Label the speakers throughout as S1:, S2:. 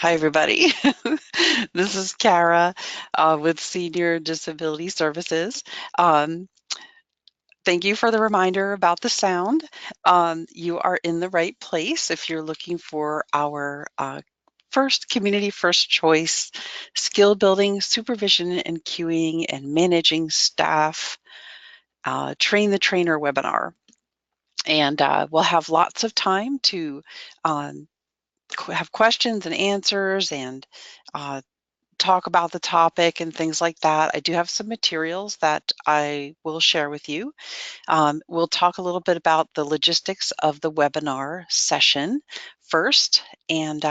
S1: Hi, everybody. This is Kara with Senior Disability Services. Um, Thank you for the reminder about the sound. You are in the right place if you're looking for our community first choice skill building, supervision and queuing and managing staff train the trainer webinar. And we'll have lots of time to um, have questions and answers and talk about the topic and things like that. I do have some materials that I will share with you. We'll talk a little bit about the logistics of the webinar session first, and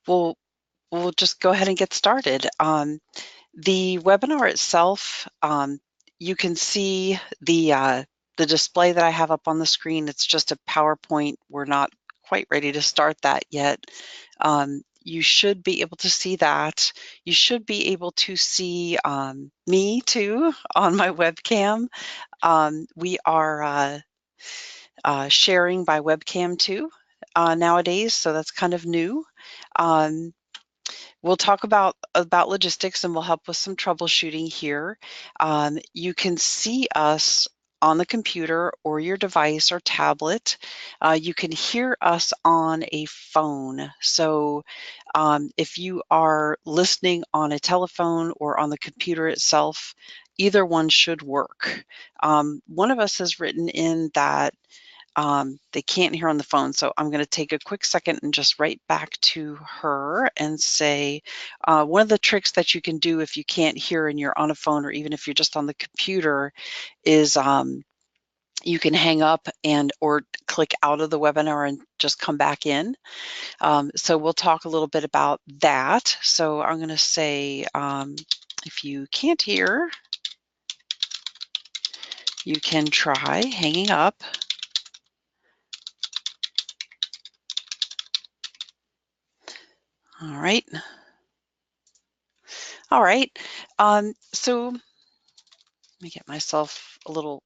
S1: we'll just go ahead and get started. The webinar itself, you can see the display that I have up on the screen. It's just a PowerPoint. We're not quite ready to start that yet. You should be able to see that. You should be able to see me too on my webcam. We are sharing by webcam too nowadays, so that's kind of new. We'll talk about logistics and we'll help with some troubleshooting here. You can see us on the computer or your device or tablet. You can hear us on a phone. So if you are listening on a telephone or on the computer itself, either one should work. One of us has written in that they can't hear on the phone. So I'm going to take a quick second and just write back to her and say, one of the tricks that you can do if you can't hear and you're on a phone, or even if you're just on the computer, is you can hang up or click out of the webinar and just come back in. So we'll talk a little bit about that. So I'm going to say, if you can't hear, you can try hanging up. All right. All right. So let me get myself a little,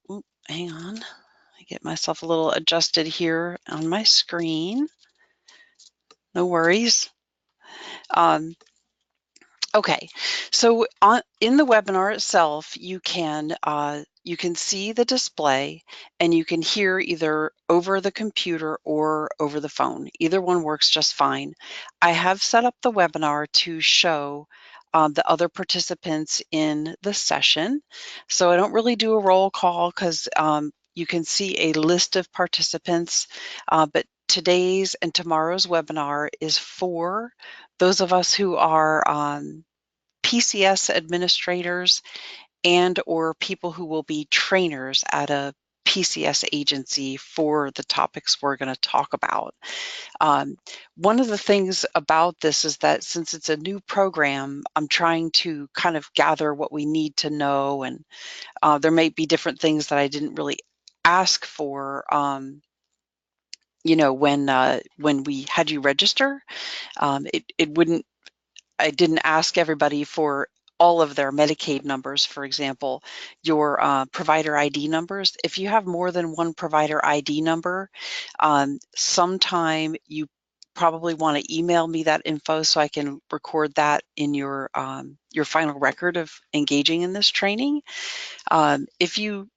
S1: hang on. I get myself a little adjusted here on my screen. No worries. Okay, so in the webinar itself, you can see the display and you can hear either over the computer or over the phone. Either one works just fine. I have set up the webinar to show the other participants in the session. So I don't really do a roll call because you can see a list of participants, but today's and tomorrow's webinar is for those of us who are PCS administrators and or people who will be trainers at a PCS agency for the topics we're going to talk about. One of the things about this is that since it's a new program, I'm trying to kind of gather what we need to know, and there may be different things that I didn't really ask for when we had you register. It wouldn't, I didn't ask everybody for all of their Medicaid numbers, for example, your provider ID numbers. If you have more than one provider ID number, sometime you probably want to email me that info so I can record that in your final record of engaging in this training. If you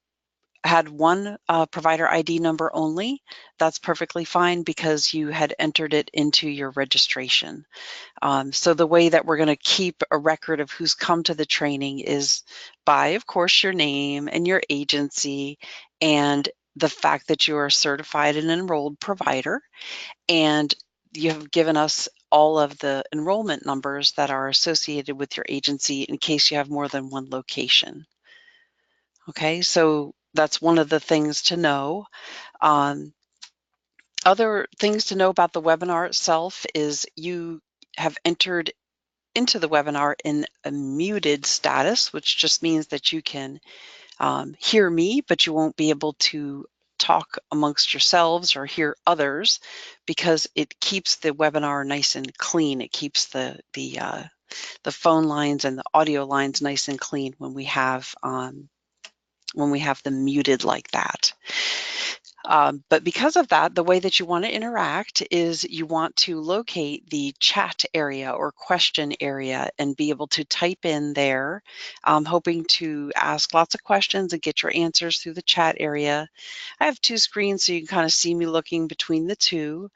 S1: had one provider ID number only, that's perfectly fine because you had entered it into your registration. So the way that we're going to keep a record of who's come to the training is by, of course, your name and your agency and the fact that you are a certified and enrolled provider. And you have given us all of the enrollment numbers that are associated with your agency in case you have more than one location. Okay, so that's one of the things to know. Other things to know about the webinar itself is you have entered into the webinar in a muted status, which just means that you can hear me, but you won't be able to talk amongst yourselves or hear others because it keeps the webinar nice and clean. It keeps the phone lines and the audio lines nice and clean when we have them muted like that. But because of that, the way that you want to interact is you want to locate the chat area or question area and be able to type in there, hoping to ask lots of questions and get your answers through the chat area. I have two screens, so you can kind of see me looking between the two.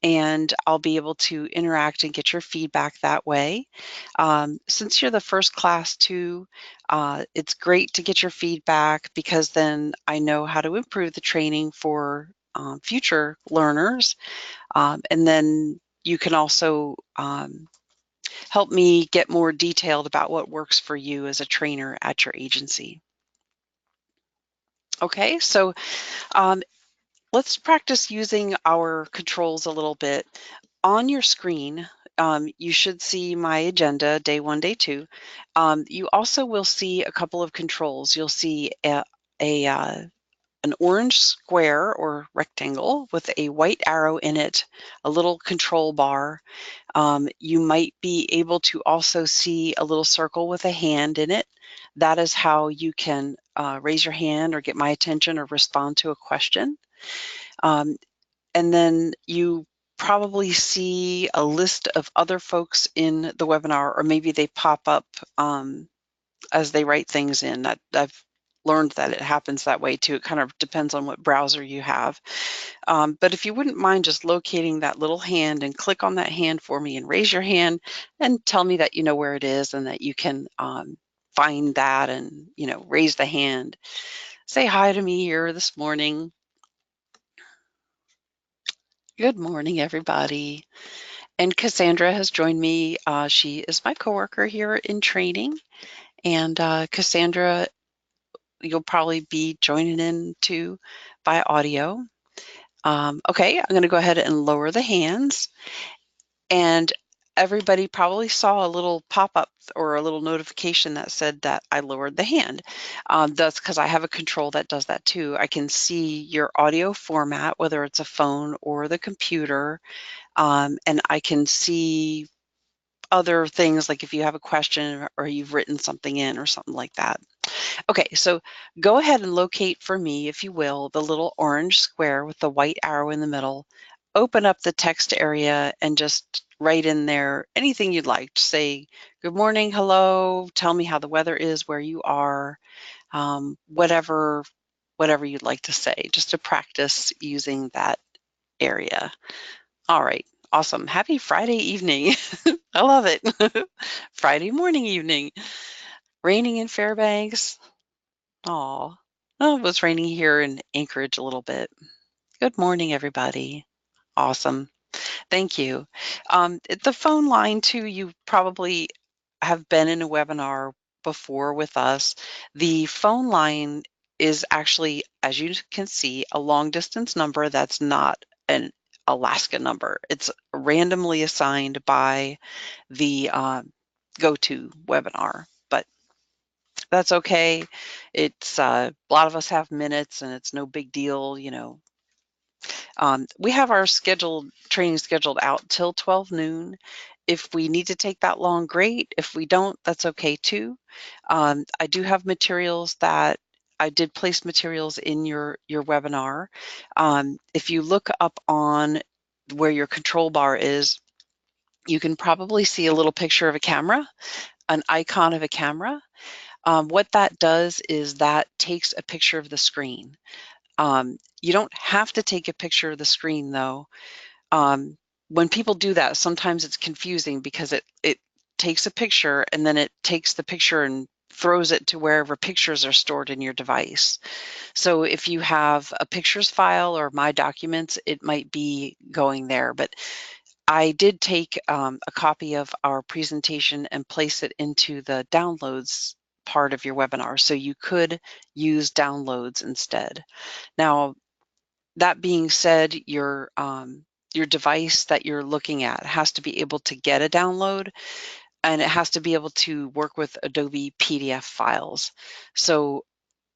S1: And I'll be able to interact and get your feedback that way. Since you're the first class too, it's great to get your feedback because then I know how to improve the training for future learners. And then you can also help me get more detailed about what works for you as a trainer at your agency. Okay, so let's practice using our controls a little bit. On your screen, you should see my agenda, day 1, day 2. You also will see a couple of controls. You'll see an orange square or rectangle with a white arrow in it, a little control bar. You might be able to also see a little circle with a hand in it. That is how you can raise your hand or get my attention or respond to a question. And then you probably see a list of other folks in the webinar, or maybe they pop up as they write things in. I've learned that it happens that way too. It kind of depends on what browser you have. But if you wouldn't mind just locating that little hand and click on that hand for me and raise your hand and tell me that you know where it is and that you can find that and, raise the hand. Say hi to me here this morning. Good morning, everybody. And Cassandra has joined me. She is my coworker here in training. And Cassandra, you'll probably be joining in too by audio. Okay, I'm going to go ahead and lower the hands. And everybody probably saw a little pop-up or a little notification that said that I lowered the hand. That's because I have a control that does that too. I can see your audio format, whether it's a phone or the computer, and I can see other things like if you have a question or you've written something in or something like that. Okay, so go ahead and locate for me, if you will, the little orange square with the white arrow in the middle. Open up the text area and just write in there anything you'd like. Say, good morning, hello, tell me how the weather is where you are, whatever you'd like to say, just to practice using that area. All right, awesome. Happy Friday evening. I love it. Friday morning, evening. Raining in Fairbanks. Aw. Oh, it was raining here in Anchorage a little bit. Good morning, everybody. Awesome. Thank you. The phone line too, you probably have been in a webinar before with us. The phone line is actually, as you can see, a long distance number that's not an Alaska number. It's randomly assigned by the GoToWebinar, but that's okay. It's a lot of us have minutes and it's no big deal, we have our training scheduled out till 12 noon. If we need to take that long, great. If we don't, that's okay too. I do have materials that I did place materials in your webinar. If you look up on where your control bar is, you can probably see a little picture of a camera, an icon of a camera. What that does is that takes a picture of the screen. You don't have to take a picture of the screen though. When people do that, sometimes it's confusing because it takes a picture and then it takes the picture and throws it to wherever pictures are stored in your device. So if you have a pictures file or My Documents, it might be going there. But I did take a copy of our presentation and place it into the downloads part of your webinar. So you could use downloads instead. Now, that being said, your device that you're looking at has to be able to get a download, and it has to be able to work with Adobe PDF files. So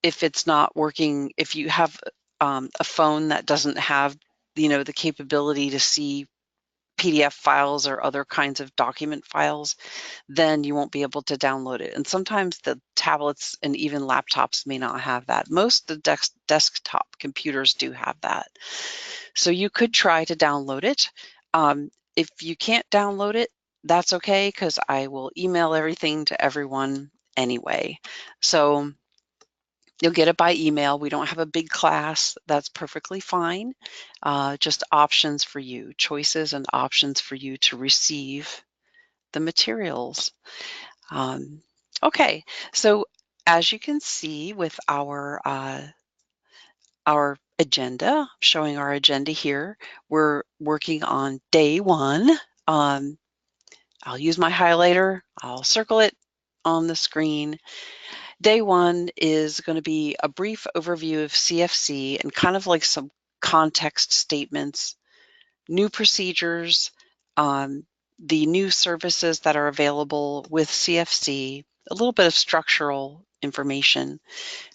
S1: if it's not working, if you have a phone that doesn't have, the capability to see PDF files or other kinds of document files, then you won't be able to download it. And sometimes the tablets and even laptops may not have that. Most of the desktop computers do have that. So you could try to download it. If you can't download it, that's okay, because I will email everything to everyone anyway. So you'll get it by email. We don't have a big class. That's perfectly fine. Just options for you, choices and options for you to receive the materials. Okay, so as you can see with our agenda, showing our agenda here, we're working on day 1. I'll use my highlighter. I'll circle it on the screen. Day 1 is going to be a brief overview of CFC and kind of like some context statements, new procedures, the new services that are available with CFC, a little bit of structural information.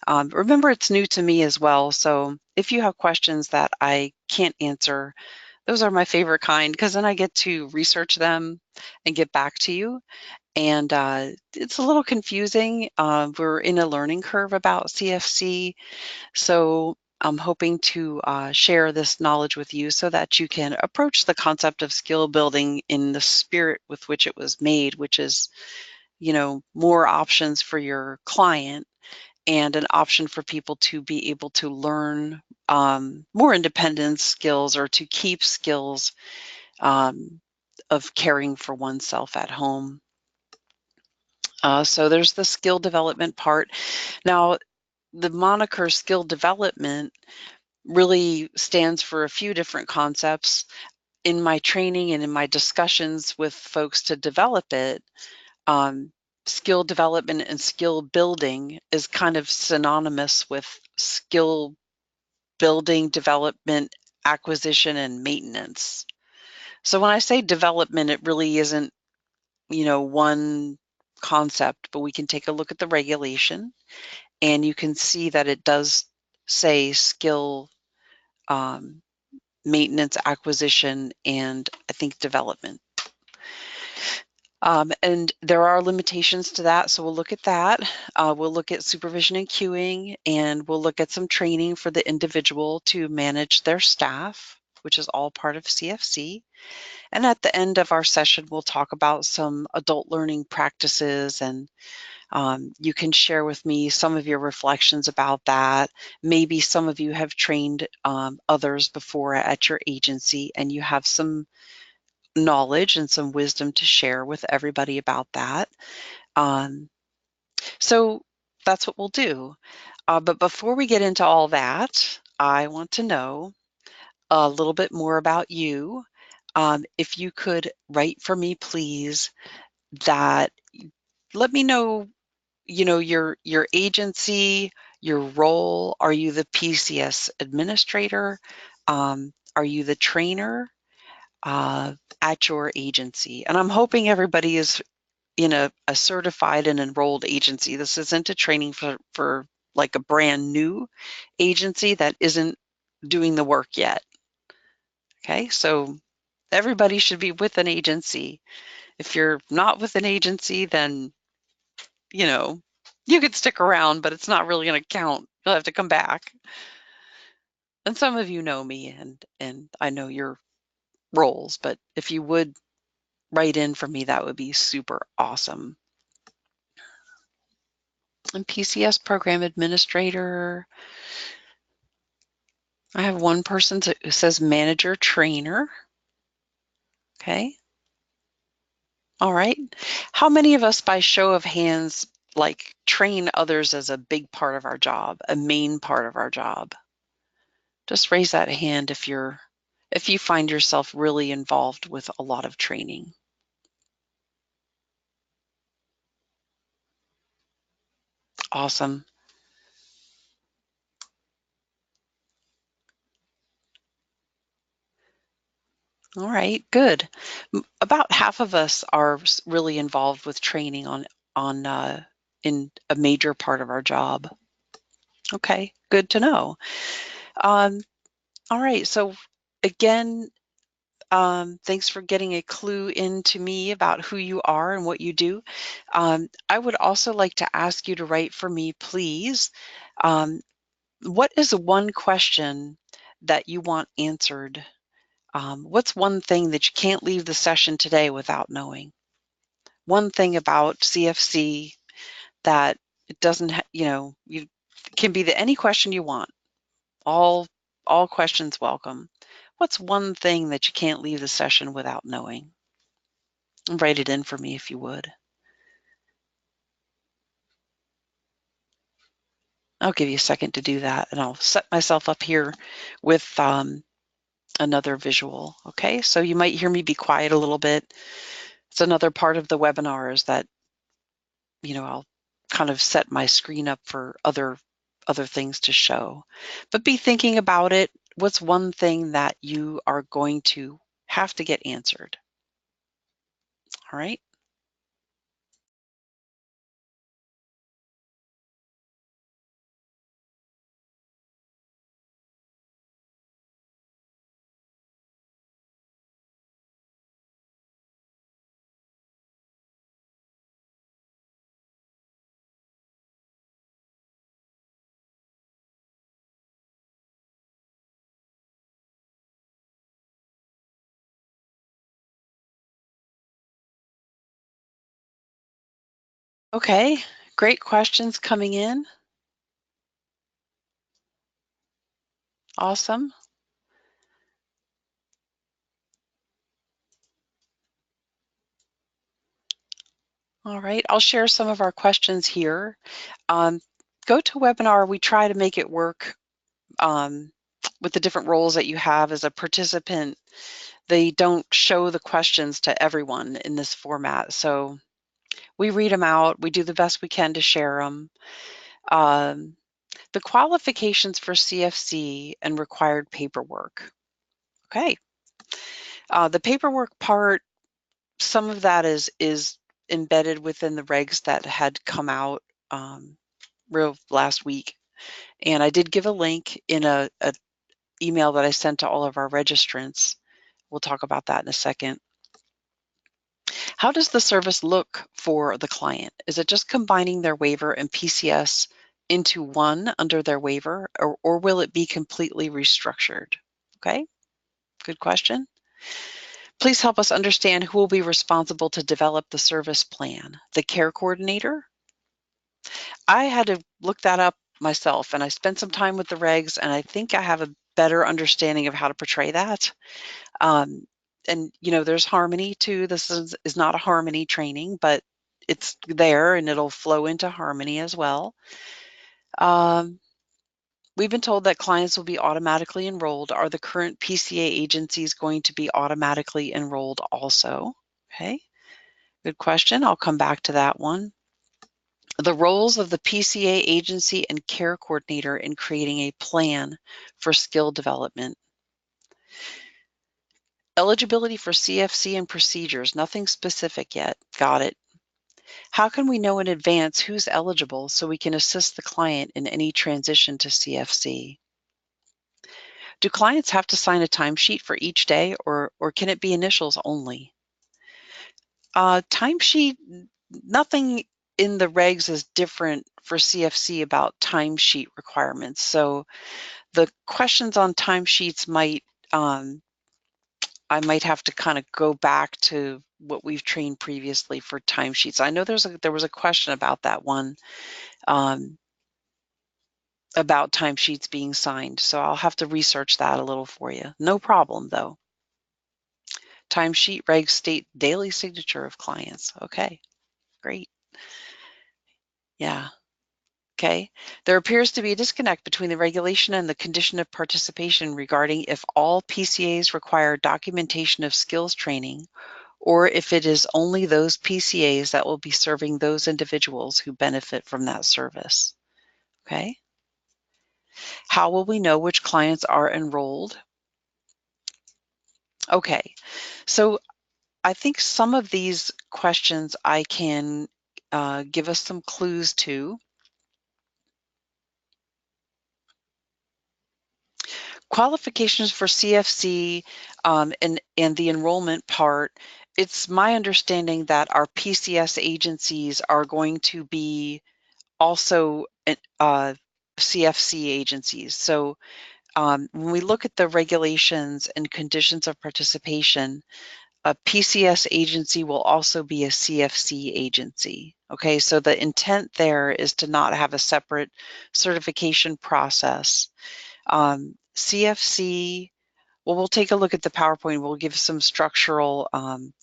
S1: Remember, it's new to me as well, so if you have questions that I can't answer, those are my favorite kind, because then I get to research them and get back to you. And it's a little confusing. We're in a learning curve about CFC, so I'm hoping to share this knowledge with you so that you can approach the concept of skill building in the spirit with which it was made, which is, more options for your client and an option for people to be able to learn more independent skills or to keep skills of caring for oneself at home. So there's the skill development part. Now, the moniker skill development really stands for a few different concepts. In my training and in my discussions with folks to develop it, skill development and skill building is kind of synonymous with skill building, development, acquisition, and maintenance. So when I say development, it really isn't, one concept, but we can take a look at the regulation and you can see that it does say skill maintenance, acquisition, and I think development. And there are limitations to that, so we'll look at that. We'll look at supervision and queuing, and we'll look at some training for the individual to manage their staff, which is all part of CFC. And at the end of our session, we'll talk about some adult learning practices, and you can share with me some of your reflections about that. Maybe some of you have trained others before at your agency, and you have some knowledge and some wisdom to share with everybody about that. So that's what we'll do. But before we get into all that, I want to know a little bit more about you. If you could write for me, please, that let me know, your agency, your role. Are you the PCS administrator? Are you the trainer at your agency? And I'm hoping everybody is in a certified and enrolled agency. This isn't a training for like a brand new agency that isn't doing the work yet. Okay, so everybody should be with an agency. If you're not with an agency, then, you could stick around, but it's not really going to count. You'll have to come back. And some of you know me and I know your roles, but if you would write in for me, that would be super awesome. And PCS program administrator. I have one person who says manager trainer. Okay. All right. How many of us, by show of hands, like train others as a big part of our job, a main part of our job? Just raise that hand if you find yourself really involved with a lot of training. Awesome. All right, good. About half of us are really involved with training in a major part of our job. Okay, good to know. All right, so again, Thanks for getting a clue into me about who you are and what you do. I would also like to ask you to write for me, please. What is one question that you want answered? What's one thing that you can't leave the session today without knowing? One thing about CFC that it doesn't, you can be any question you want. All questions welcome. What's one thing that you can't leave the session without knowing? Write it in for me if you would. I'll give you a second to do that, and I'll set myself up here with another visual. Okay, so you might hear me be quiet a little bit. It's another part of the webinar is that, I'll kind of set my screen up for other things to show. But be thinking about it. What's one thing that you are going to have to get answered? All right. Okay, great questions coming in. Awesome. All right, I'll share some of our questions here. GoToWebinar, we try to make it work with the different roles that you have as a participant. They don't show the questions to everyone in this format, so we read them out. We do the best we can to share them. The qualifications for CFC and required paperwork. Okay. The paperwork part, some of that is embedded within the regs that had come out real last week. And I did give a link in a email that I sent to all of our registrants. We'll talk about that in a second. How does the service look for the client? Is it just combining their waiver and PCS into one under their waiver, or will it be completely restructured? Okay, good question. Please help us understand who will be responsible to develop the service plan. The care coordinator? I had to look that up myself, and I spent some time with the regs, and I think I have a better understanding of how to portray that. And there's Harmony too. This is not a Harmony training, but it's there and it'll flow into Harmony as well. We've been told that clients will be automatically enrolled. Are the current PCA agencies going to be automatically enrolled also? Okay, good question. I'll come back to that one. The roles of the PCA agency and care coordinator in creating a plan for skill development. Eligibility for CFC and procedures, nothing specific yet. Got it. How can we know in advance who's eligible so we can assist the client in any transition to CFC? Do clients have to sign a timesheet for each day or can it be initials only? Timesheet, nothing in the regs is different for CFC about timesheet requirements. So the questions on timesheets might, I might have to kind of go back to what we've trained previously for timesheets. I know there was a question about that one, about timesheets being signed. So I'll have to research that a little for you. No problem though. Timesheet regs state daily signature of clients. Okay, great. Yeah. Okay. There appears to be a disconnect between the regulation and the condition of participation regarding if all PCAs require documentation of skills training or if it is only those PCAs that will be serving those individuals who benefit from that service. Okay. How will we know which clients are enrolled? Okay, so I think some of these questions I can give us some clues to. qualifications for CFC and the enrollment part, it's my understanding that our PCS agencies are going to be also CFC agencies. So when we look at the regulations and conditions of participation, a PCS agency will also be a CFC agency. Okay, so the intent there is to not have a separate certification process. CFC, well, we'll take a look at the PowerPoint. We'll give some structural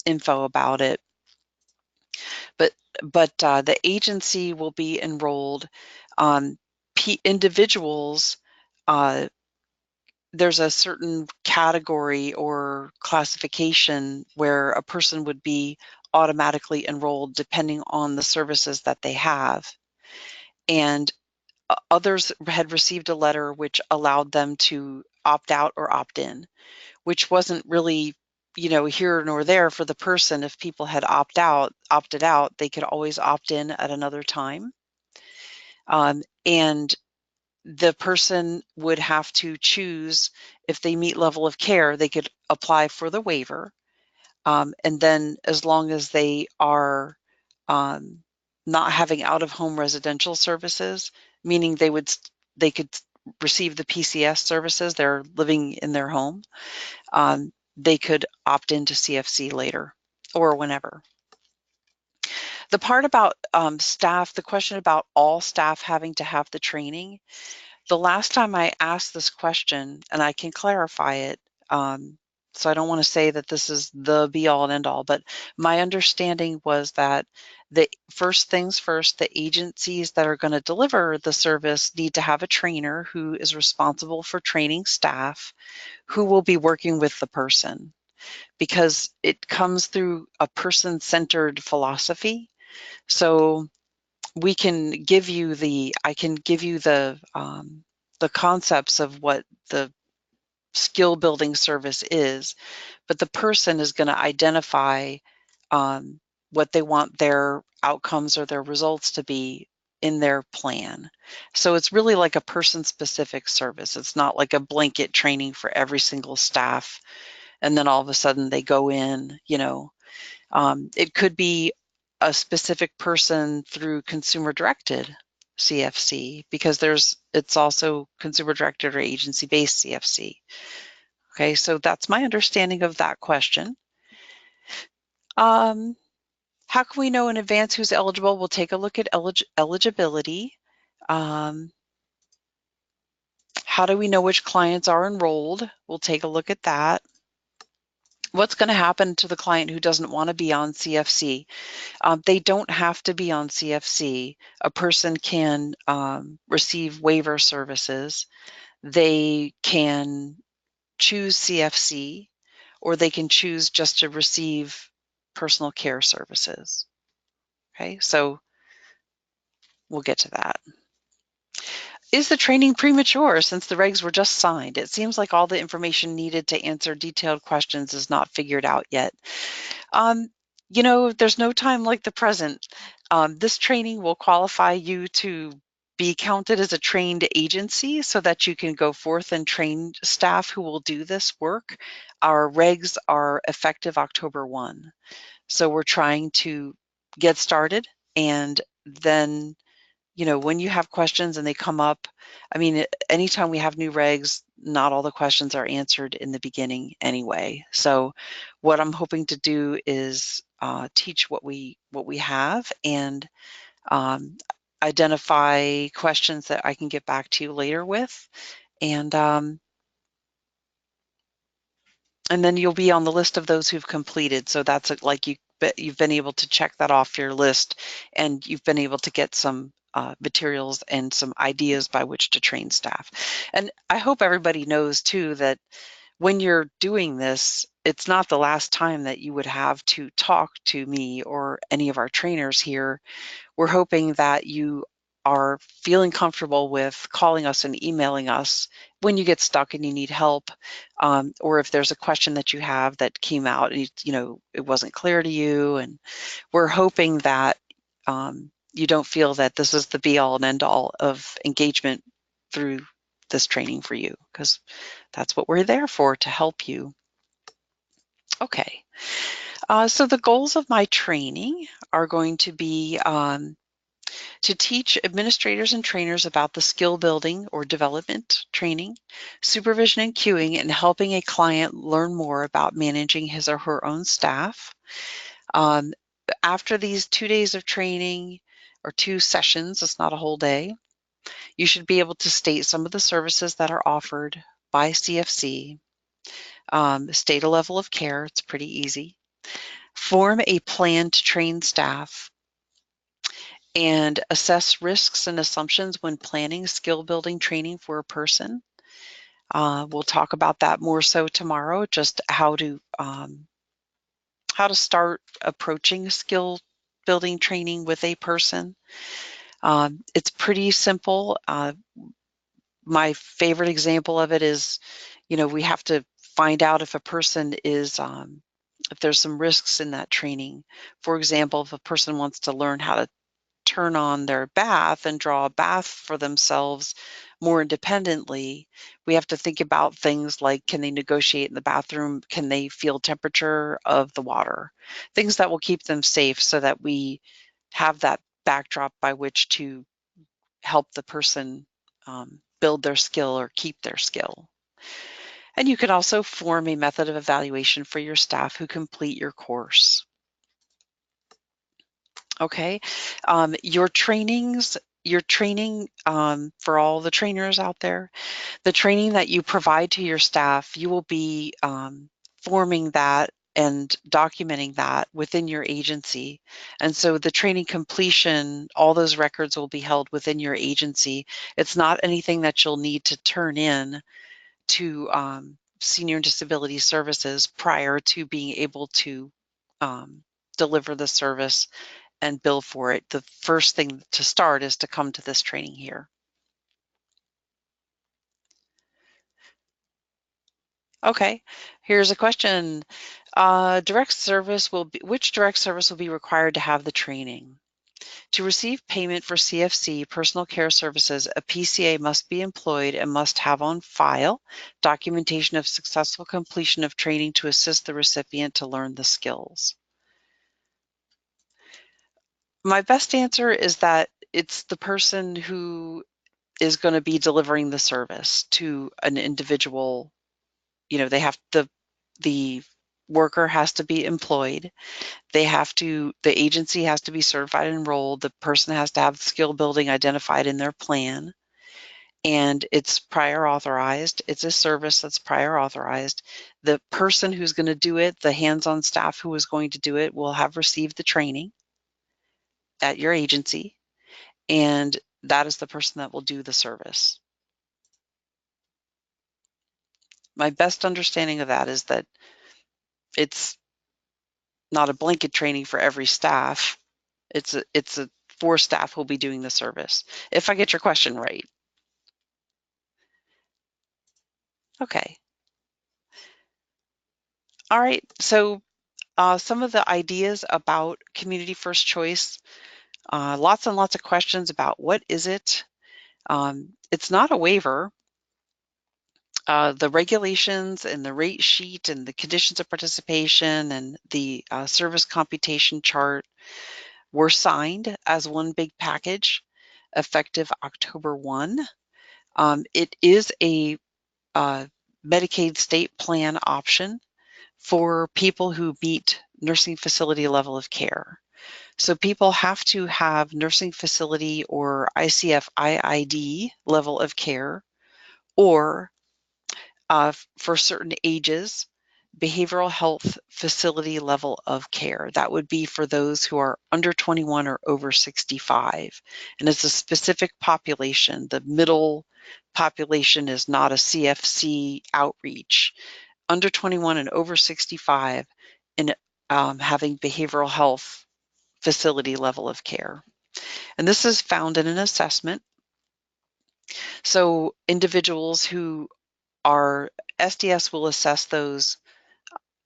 S1: info about it. But the agency will be enrolled. Individuals, there's a certain category or classification where a person would be automatically enrolled depending on the services that they have. And others had received a letter which allowed them to opt out or opt in, which wasn't really, you know, here nor there for the person. If people had opted out, they could always opt in at another time. And the person would have to choose, if they meet level of care, they could apply for the waiver. And then as long as they are not having out-of-home residential services, meaning they could receive the PCS services, they're living in their home, they could opt into CFC later or whenever. The part about staff, the question about all staff having to have the training, the last time I asked this question, and I can clarify it, so I don't want to say that this is the be-all and end-all, but my understanding was that the first things first, the agencies that are going to deliver the service need to have a trainer who is responsible for training staff who will be working with the person, because it comes through a person-centered philosophy. So we can give you I can give you the concepts of what the skill building service is, but the person is going to identify what they want their outcomes or their results to be in their plan. So it's really like a person-specific service. It's not like a blanket training for every single staff, and then all of a sudden they go in, you know. It could be a specific person through consumer-directed CFC, because it's also consumer-directed or agency-based CFC. Okay, so that's my understanding of that question. How can we know in advance who's eligible? We'll take a look at eligibility. How do we know which clients are enrolled? We'll take a look at that. What's going to happen to the client who doesn't want to be on CFC? They don't have to be on CFC. A person can receive waiver services. They can choose CFC, or they can choose just to receive personal care services. Okay, so we'll get to that. Is the training premature since the regs were just signed? It seems like all the information needed to answer detailed questions is not figured out yet. You know, there's no time like the present. This training will qualify you to be counted as a trained agency so that you can go forth and train staff who will do this work. Our regs are effective October 1. So we're trying to get started, and then, you know, when you have questions and they come up, I mean, anytime we have new regs, not all the questions are answered in the beginning anyway. So what I'm hoping to do is teach what we have, and identify questions that I can get back to you later with. And then you'll be on the list of those who've completed. So that's like you've been able to check that off your list, and you've been able to get some materials and some ideas by which to train staff. And I hope everybody knows too that when you're doing this, it's not the last time that you would have to talk to me or any of our trainers here. We're hoping that you are feeling comfortable with calling us and emailing us when you get stuck and you need help, or if there's a question that you have that came out and you know it wasn't clear to you. And we're hoping that you don't feel that this is the be-all and end-all of engagement through this training for you, because that's what we're there for, to help you. Okay, so the goals of my training are going to be to teach administrators and trainers about the skill building or development training, supervision and cueing, and helping a client learn more about managing his or her own staff. After these 2 days of training, or 2 sessions, it's not a whole day, you should be able to state some of the services that are offered by CFC, state a level of care, it's pretty easy, form a plan to train staff, and assess risks and assumptions when planning skill building training for a person. We'll talk about that more so tomorrow, just how to start approaching skill building training with a person. It's pretty simple. My favorite example of it is, we have to find out if a person is, if there's some risks in that training. For example, if a person wants to learn how to turn on their bath and draw a bath for themselves more independently, we have to think about things like, can they negotiate in the bathroom? Can they feel temperature of the water? Things that will keep them safe, so that we have that backdrop by which to help the person build their skill or keep their skill. And you can also form a method of evaluation for your staff who complete your course. Okay, your training for all the trainers out there, the training that you provide to your staff, you will be forming that and documenting that within your agency. And so the training completion, all those records will be held within your agency. It's not anything that you'll need to turn in to Senior and Disability Services prior to being able to deliver the service and bill for it. The first thing to start is to come to this training here. Okay, here's a question. Which direct service will be required to have the training? To receive payment for CFC personal care services, a PCA must be employed and must have on file documentation of successful completion of training to assist the recipient to learn the skills. My best answer is that it's the person who is going to be delivering the service to an individual. The worker has to be employed. The agency has to be certified and enrolled. The person has to have skill building identified in their plan, and it's prior authorized. It's a service that's prior authorized. The person who's going to do it, the hands-on staff who is going to do it, will have received the training at your agency, and that is the person that will do the service. My best understanding of that is that it's not a blanket training for every staff. It's a for staff who will be doing the service, if I get your question right. Okay. All right. So some of the ideas about community first choice, lots and lots of questions about what is it. It's not a waiver. The regulations and the rate sheet and the conditions of participation and the service computation chart were signed as one big package effective October 1. It is a Medicaid state plan option for people who meet nursing facility level of care. So people have to have nursing facility or ICF-IID level of care, or for certain ages, behavioral health facility level of care. That would be for those who are under 21 or over 65. And it's a specific population. The middle population is not a CFC outreach. Under 21 and over 65 in having behavioral health facility level of care. And this is found in an assessment. So individuals who are, SDS will assess those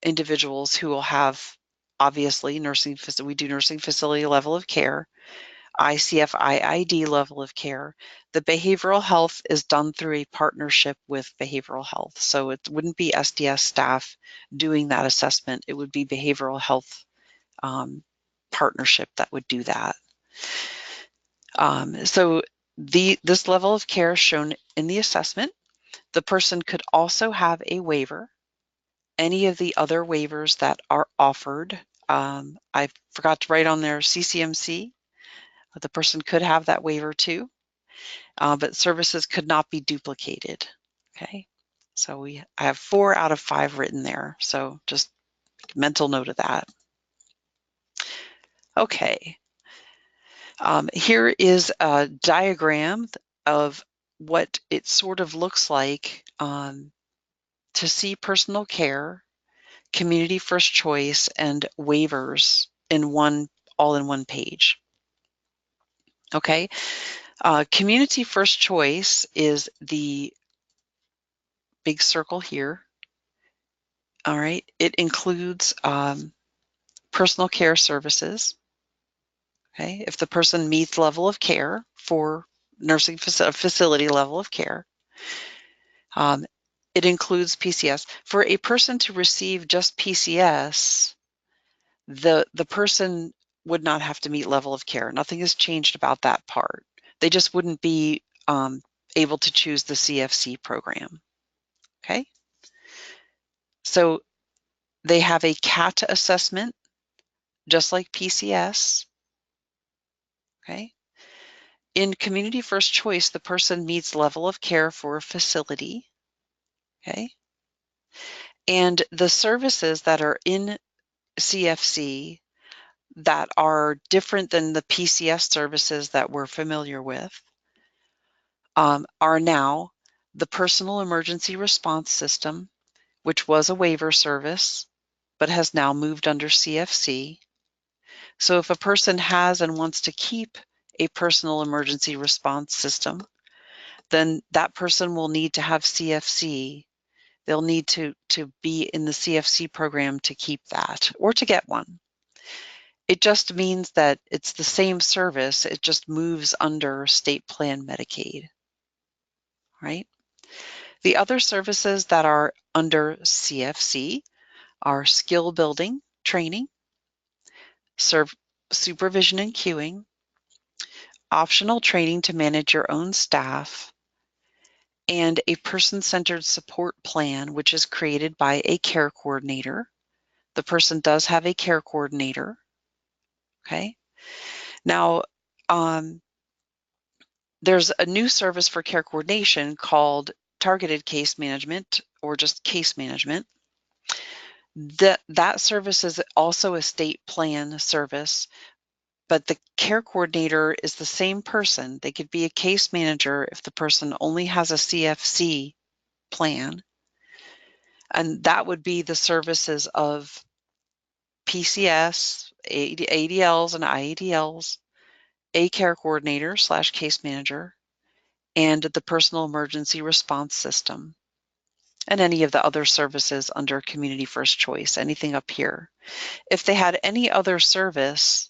S1: individuals who will have, obviously, we do nursing facility level of care. ICF-IID level of care. The behavioral health is done through a partnership with behavioral health. So it wouldn't be SDS staff doing that assessment. It would be behavioral health partnership that would do that. So this level of care is shown in the assessment. The person could also have a waiver. Any of the other waivers that are offered, I forgot to write on there CCMC. The person could have that waiver too, but services could not be duplicated. Okay, so I have 4 out of 5 written there, so just mental note of that. Okay, here is a diagram of what it sort of looks like to see personal care, community first choice, and waivers in all in one page. Okay, community first choice is the big circle here. All right, it includes personal care services. Okay, if the person meets level of care for nursing facility level of care. It includes PCS. For a person to receive just PCS, the person would not have to meet level of care. Nothing has changed about that part. They just wouldn't be able to choose the CFC program. Okay, so they have a CAT assessment, just like PCS. Okay, in community first choice, the person meets level of care for a facility. Okay, and the services that are in CFC that are different than the PCS services that we're familiar with are now the personal emergency response system, which was a waiver service, but has now moved under CFC. So if a person has and wants to keep a personal emergency response system, then that person will need to have CFC. They'll need to be in the CFC program to keep that or to get one. It just means that it's the same service, it just moves under state plan Medicaid, right? The other services that are under CFC are skill building, training, supervision and queuing, optional training to manage your own staff, and a person-centered support plan, which is created by a care coordinator. The person does have a care coordinator, okay? Now, there's a new service for care coordination called targeted case management or just case management. That service is also a state plan service, but the care coordinator is the same person. They could be a case manager if the person only has a CFC plan. And that would be the services of PCS, ADLs and IADLs, a care coordinator / case manager, and the personal emergency response system, and any of the other services under community first choice, anything up here. If they had any other service,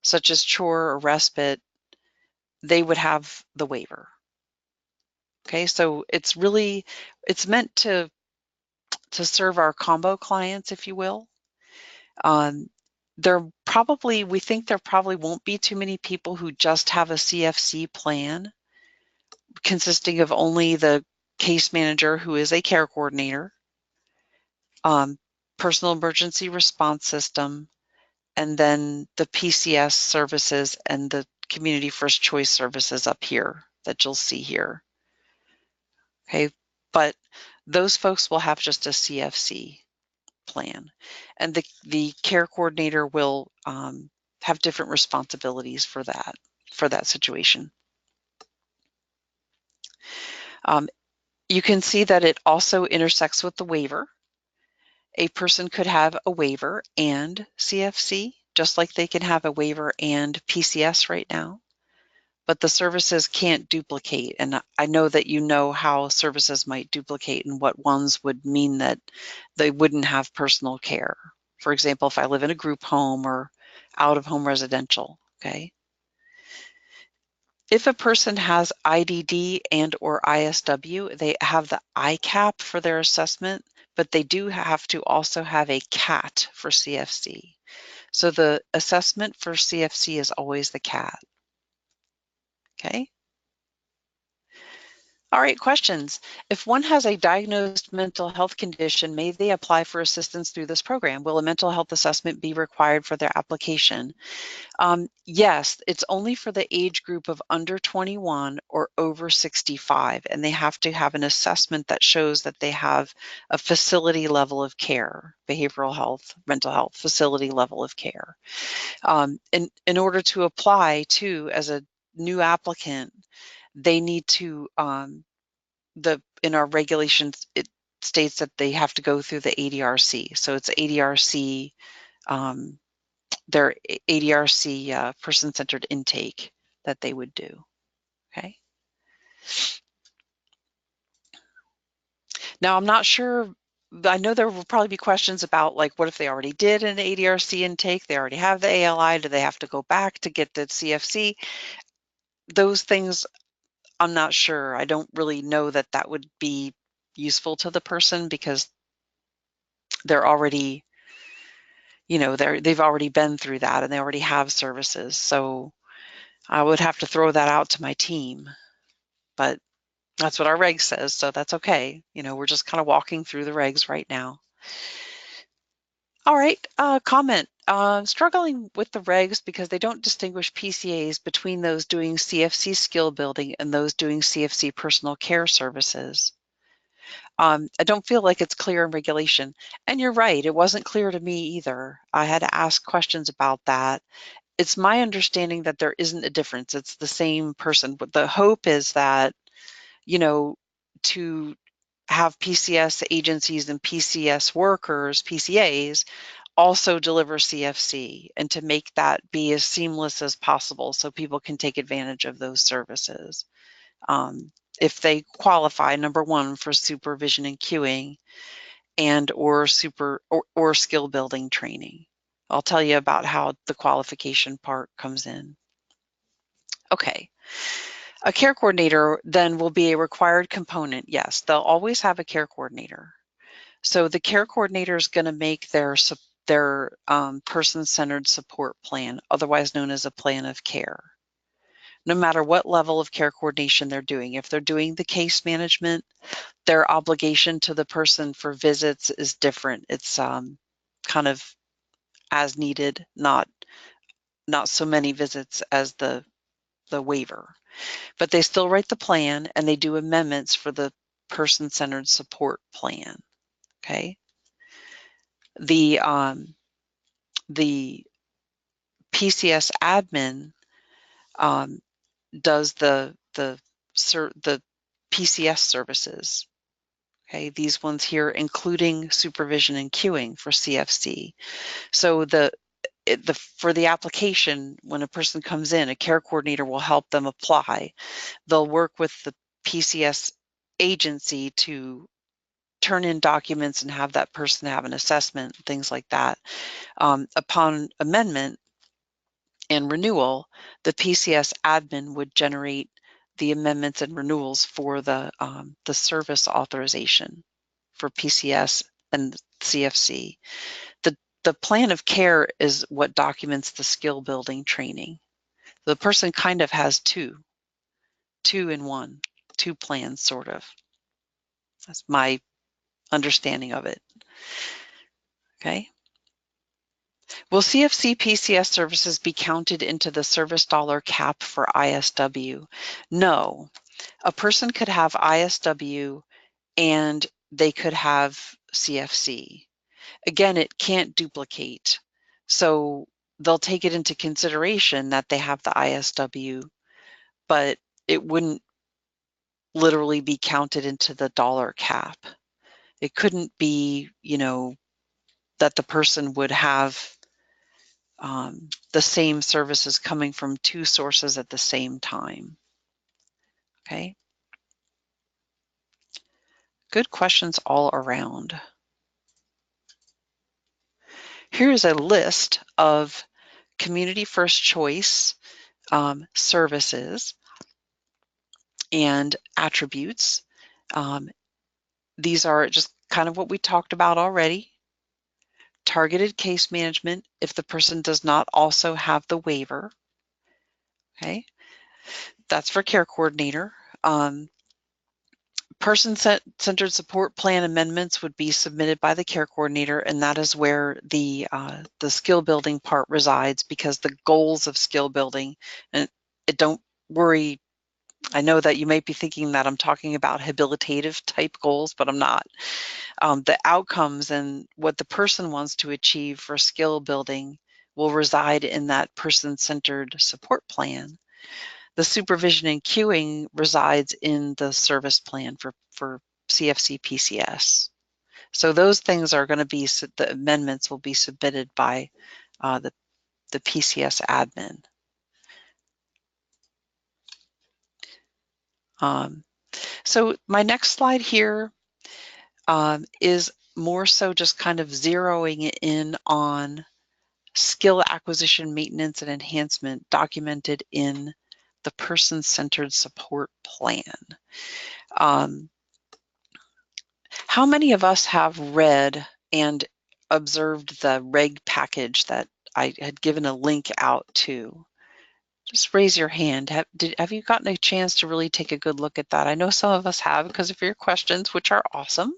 S1: such as chore or respite, they would have the waiver. Okay, so it's meant to serve our combo clients, if you will. We think there probably won't be too many people who just have a CFC plan consisting of only the case manager who is a care coordinator, personal emergency response system, and then the PCS services and the community first choice services up here that you'll see here. Okay, but those folks will have just a CFC plan, and the care coordinator will have different responsibilities for that situation. You can see that it also intersects with the waiver. A person could have a waiver and CFC, just like they can have a waiver and PCS right now, but the services can't duplicate. And I know that you know how services might duplicate and what ones would mean that they wouldn't have personal care. For example, if I live in a group home or out of home residential, okay? If a person has IDD and or ISW, they have the ICAP for their assessment, but they do have to also have a CAT for CFC. So the assessment for CFC is always the CAT. Okay. All right, questions. If one has a diagnosed mental health condition, may they apply for assistance through this program? Will a mental health assessment be required for their application? Yes, it's only for the age group of under 21 or over 65, and they have to have an assessment that shows that they have a facility level of care, behavioral health, mental health, facility level of care. In order to apply to as a new applicant, they need to, in our regulations, it states that they have to go through the ADRC. So it's ADRC, their ADRC person-centered intake that they would do, okay? Now, I'm not sure, I know there will probably be questions about like, what if they already did an ADRC intake, they already have the ALI, do they have to go back to get the CFC? Those things, I'm not sure. I don't really know that that would be useful to the person because they're already, you know, they've already been through that and they already have services. So I would have to throw that out to my team, but that's what our reg says, so that's okay. You know, we're just kind of walking through the regs right now. All right, comment. Struggling with the regs because they don't distinguish PCAs between those doing CFC skill building and those doing CFC personal care services. I don't feel like it's clear in regulation. And you're right, it wasn't clear to me either. I had to ask questions about that. It's my understanding that there isn't a difference. It's the same person, but the hope is that, you know, to have PCS agencies and PCS workers, PCAs, also deliver CFC and to make that be as seamless as possible so people can take advantage of those services. If they qualify, number one, for supervision and queuing and or skill building training. I'll tell you about how the qualification part comes in. Okay. A care coordinator then will be a required component. Yes, they'll always have a care coordinator. So the care coordinator is going to make their person-centered support plan, otherwise known as a plan of care. No matter what level of care coordination they're doing. If they're doing the case management, their obligation to the person for visits is different. It's kind of as needed, not so many visits as the waiver. But they still write the plan and they do amendments for the person-centered support plan. Okay. The PCS admin does the PCS services. Okay, these ones here, including supervision and queuing for CFC. So for the application, when a person comes in, a care coordinator will help them apply. They'll work with the PCS agency to turn in documents and have that person have an assessment, things like that. Upon amendment and renewal, the PCS admin would generate the amendments and renewals for the service authorization for PCS and CFC. The plan of care is what documents the skill building training. The person kind of has two in one, two plans, sort of. That's my understanding of it. Okay. Will CFC-PCS services be counted into the service dollar cap for ISW? No. A person could have ISW and they could have CFC. Again, it can't duplicate. So they'll take it into consideration that they have the ISW, but it wouldn't literally be counted into the dollar cap. It couldn't be, you know, that the person would have the same services coming from two sources at the same time. Okay. Good questions all around. Here's a list of community first choice services. and attributes. These are just kind of what we talked about already. Targeted case management if the person does not also have the waiver. Okay, that's for care coordinator. Person-centered support plan amendments would be submitted by the care coordinator, and that is where the skill building part resides, because the goals of skill building, and don't worry, I know that you might be thinking that I'm talking about habilitative type goals, but I'm not. The outcomes and what the person wants to achieve for skill building will reside in that person-centered support plan. The supervision and queuing resides in the service plan for CFC-PCS. So those things are going to be, the amendments will be submitted by the PCS admin. So my next slide here is more so just kind of zeroing in on skill acquisition, maintenance, and enhancement documented in the person-centered support plan. How many of us have read and observed the reg package that I had given a link out to? Just raise your hand. Have you gotten a chance to really take a good look at that? I know some of us have because of your questions, which are awesome.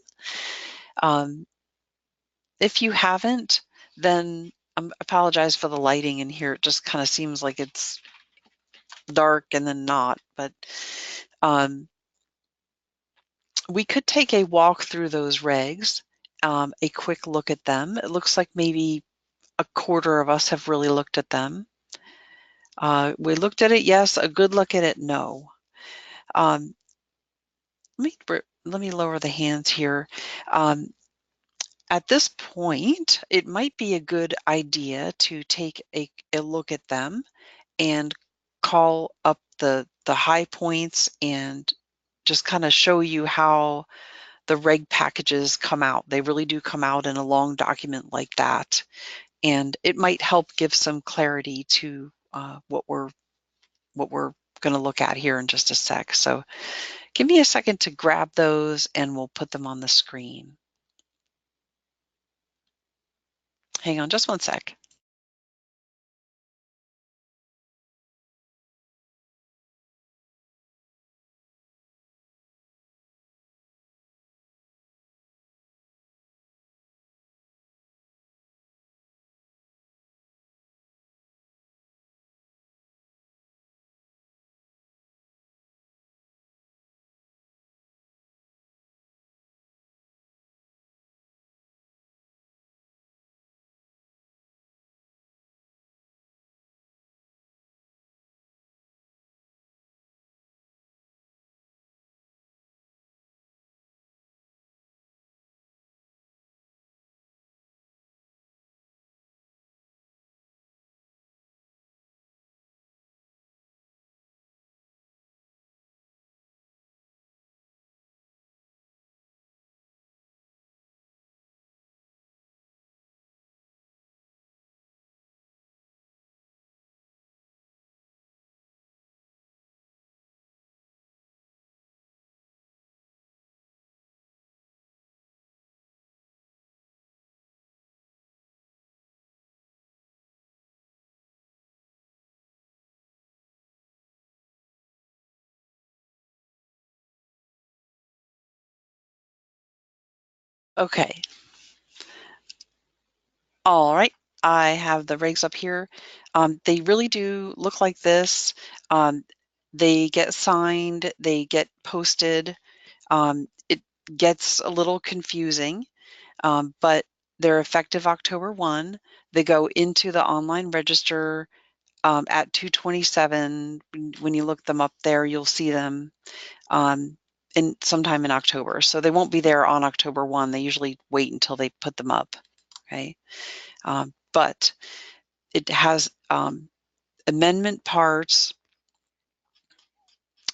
S1: If you haven't, then I apologize for the lighting in here. It just kind of seems like it's dark and then not, but we could take a walk through those regs, a quick look at them. It looks like maybe a quarter of us have really looked at them. We looked at it, yes. A good look at it, no. Let me lower the hands here. At this point, it might be a good idea to take a look at them and call up the high points and just kind of show you how the reg packages come out. They really do come out in a long document like that. And it might help give some clarity to what we're going to look at here in just a sec. So give me a second to grab those and we'll put them on the screen. Hang on just one sec. Okay. All right. I have the regs up here. They really do look like this. They get signed, they get posted. It gets a little confusing, but they're effective October 1. They go into the online register at 2/27. When you look them up there, you'll see them in sometime in October. So they won't be there on October 1. They usually wait until they put them up. Okay. But it has amendment parts,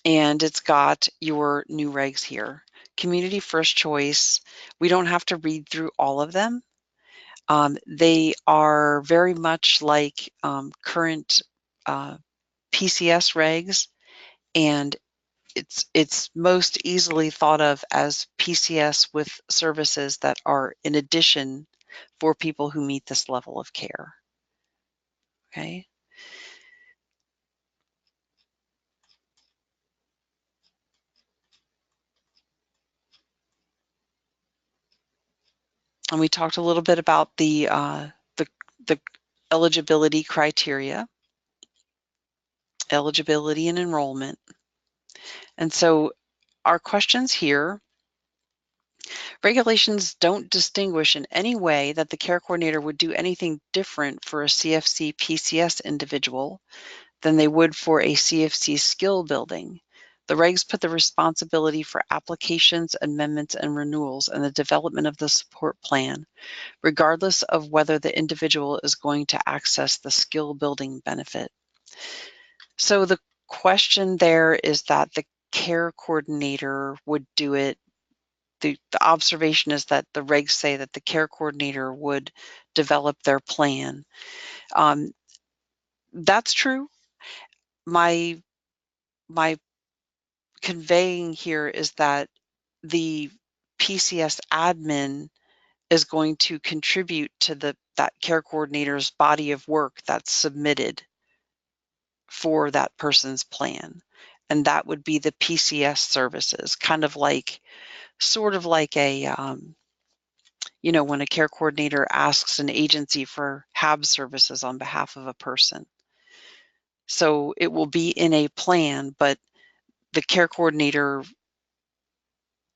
S1: and it's got your new regs here. Community first choice. We don't have to read through all of them. They are very much like current PCS regs, and it's most easily thought of as PCS with services that are in addition for people who meet this level of care. Okay. And we talked a little bit about the eligibility criteria, eligibility and enrollment. And so our questions here, regulations don't distinguish in any way that the care coordinator would do anything different for a CFC-PCS individual than they would for a CFC skill building. The regs put the responsibility for applications, amendments, and renewals and the development of the support plan, regardless of whether the individual is going to access the skill building benefit. So the question there is that the care coordinator would do it. The observation is that the regs say that the care coordinator would develop their plan. That's true. My conveying here is that the PCS admin is going to contribute to that care coordinator's body of work that's submitted for that person's plan. And that would be the PCS services, kind of like, sort of like a, you know, when a care coordinator asks an agency for HAB services on behalf of a person. So it will be in a plan, but the care coordinator,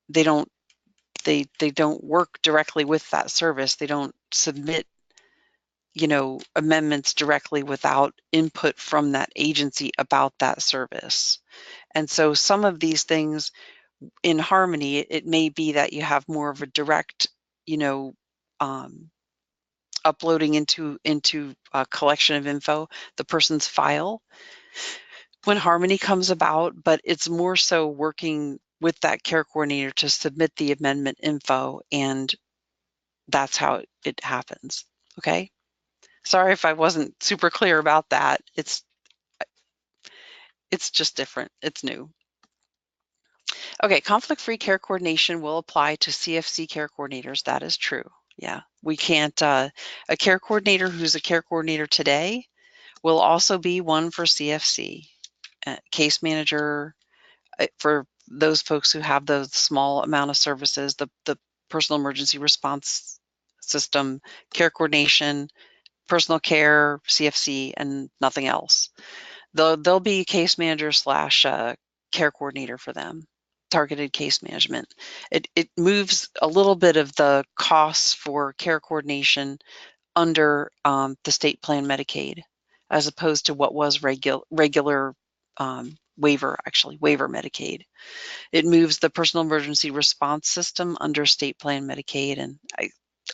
S1: they don't work directly with that service. They don't submit, you know, amendments directly without input from that agency about that service. And so some of these things in Harmony, it may be that you have more of a direct, you know, uploading into a collection of info, the person's file when Harmony comes about, but it's more so working with that care coordinator to submit the amendment info, and that's how it happens. Okay. Sorry if I wasn't super clear about that. It's just different. It's new. Okay, conflict-free care coordination will apply to CFC care coordinators. That is true. Yeah, we can't, a care coordinator who's a care coordinator today will also be one for CFC. Case manager, for those folks who have the small amount of services, the personal emergency response system, care coordination, personal care, CFC, and nothing else. They'll be case manager slash care coordinator for them, targeted case management. It moves a little bit of the costs for care coordination under the state plan Medicaid, as opposed to what was regular waiver Medicaid. It moves the personal emergency response system under state plan Medicaid, and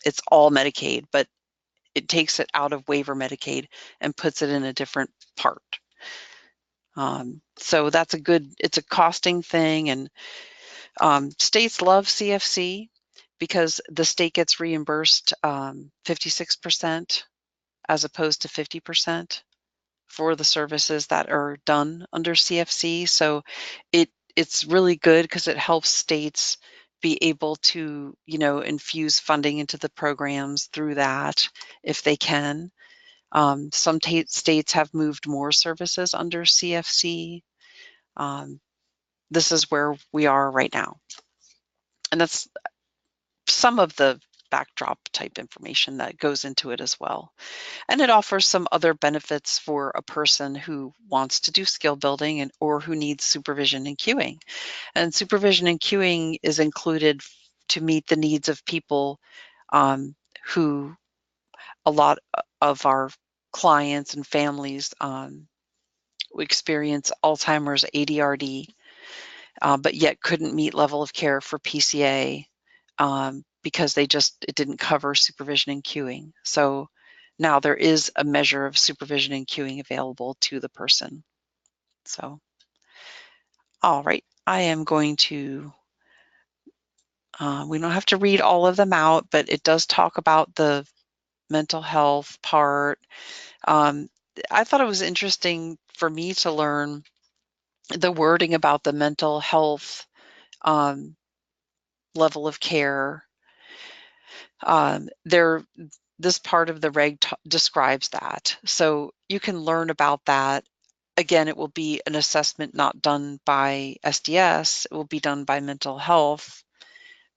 S1: it's all Medicaid, but it takes it out of waiver Medicaid and puts it in a different part. So that's it's a costing thing, and states love CFC because the state gets reimbursed 56% as opposed to 50% for the services that are done under CFC. So it's really good because it helps states be able to, you know, infuse funding into the programs through that if they can. Some states have moved more services under CFC. This is where we are right now. And that's some of the backdrop type information that goes into it as well. And it offers some other benefits for a person who wants to do skill building or who needs supervision and queuing. And supervision and queuing is included to meet the needs of people who, a lot of our clients and families experience Alzheimer's, ADRD, but yet couldn't meet level of care for PCA because it didn't cover supervision and queuing. So now there is a measure of supervision and queuing available to the person. So, all right, I am going to, we don't have to read all of them out, but it does talk about the mental health part. I thought it was interesting for me to learn the wording about the mental health level of care. This part of the reg describes that. So you can learn about that. Again, it will be an assessment not done by SDS. It will be done by mental health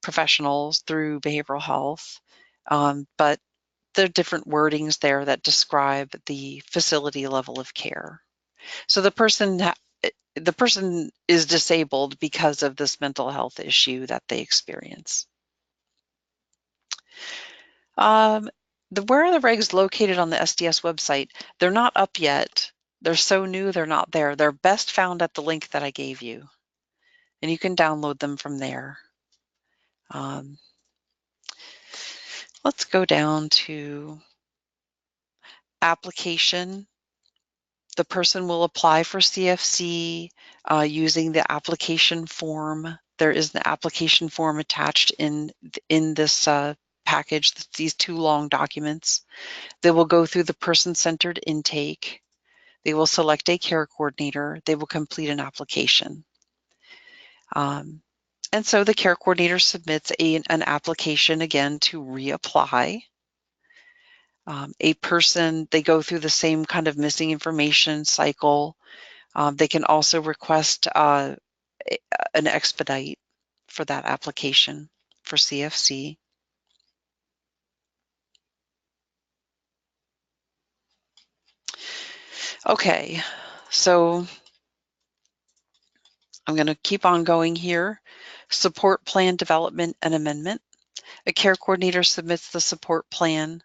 S1: professionals through behavioral health. But there are different wordings there that describe the facility level of care. So the person is disabled because of this mental health issue that they experience. Where are the regs located on the SDS website? They're not up yet. They're so new, they're not there. They're best found at the link that I gave you, and you can download them from there. Let's go down to application. The person will apply for CFC using the application form. There is an application form attached in this package, these 2 long documents. They will go through the person-centered intake. They will select a care coordinator. They will complete an application. And so the care coordinator submits an application again to reapply. They go through the same kind of missing information cycle. They can also request an expedite for that application for CFC. Okay, so I'm going to keep on going here. Support plan development and amendment. A care coordinator submits the support plan,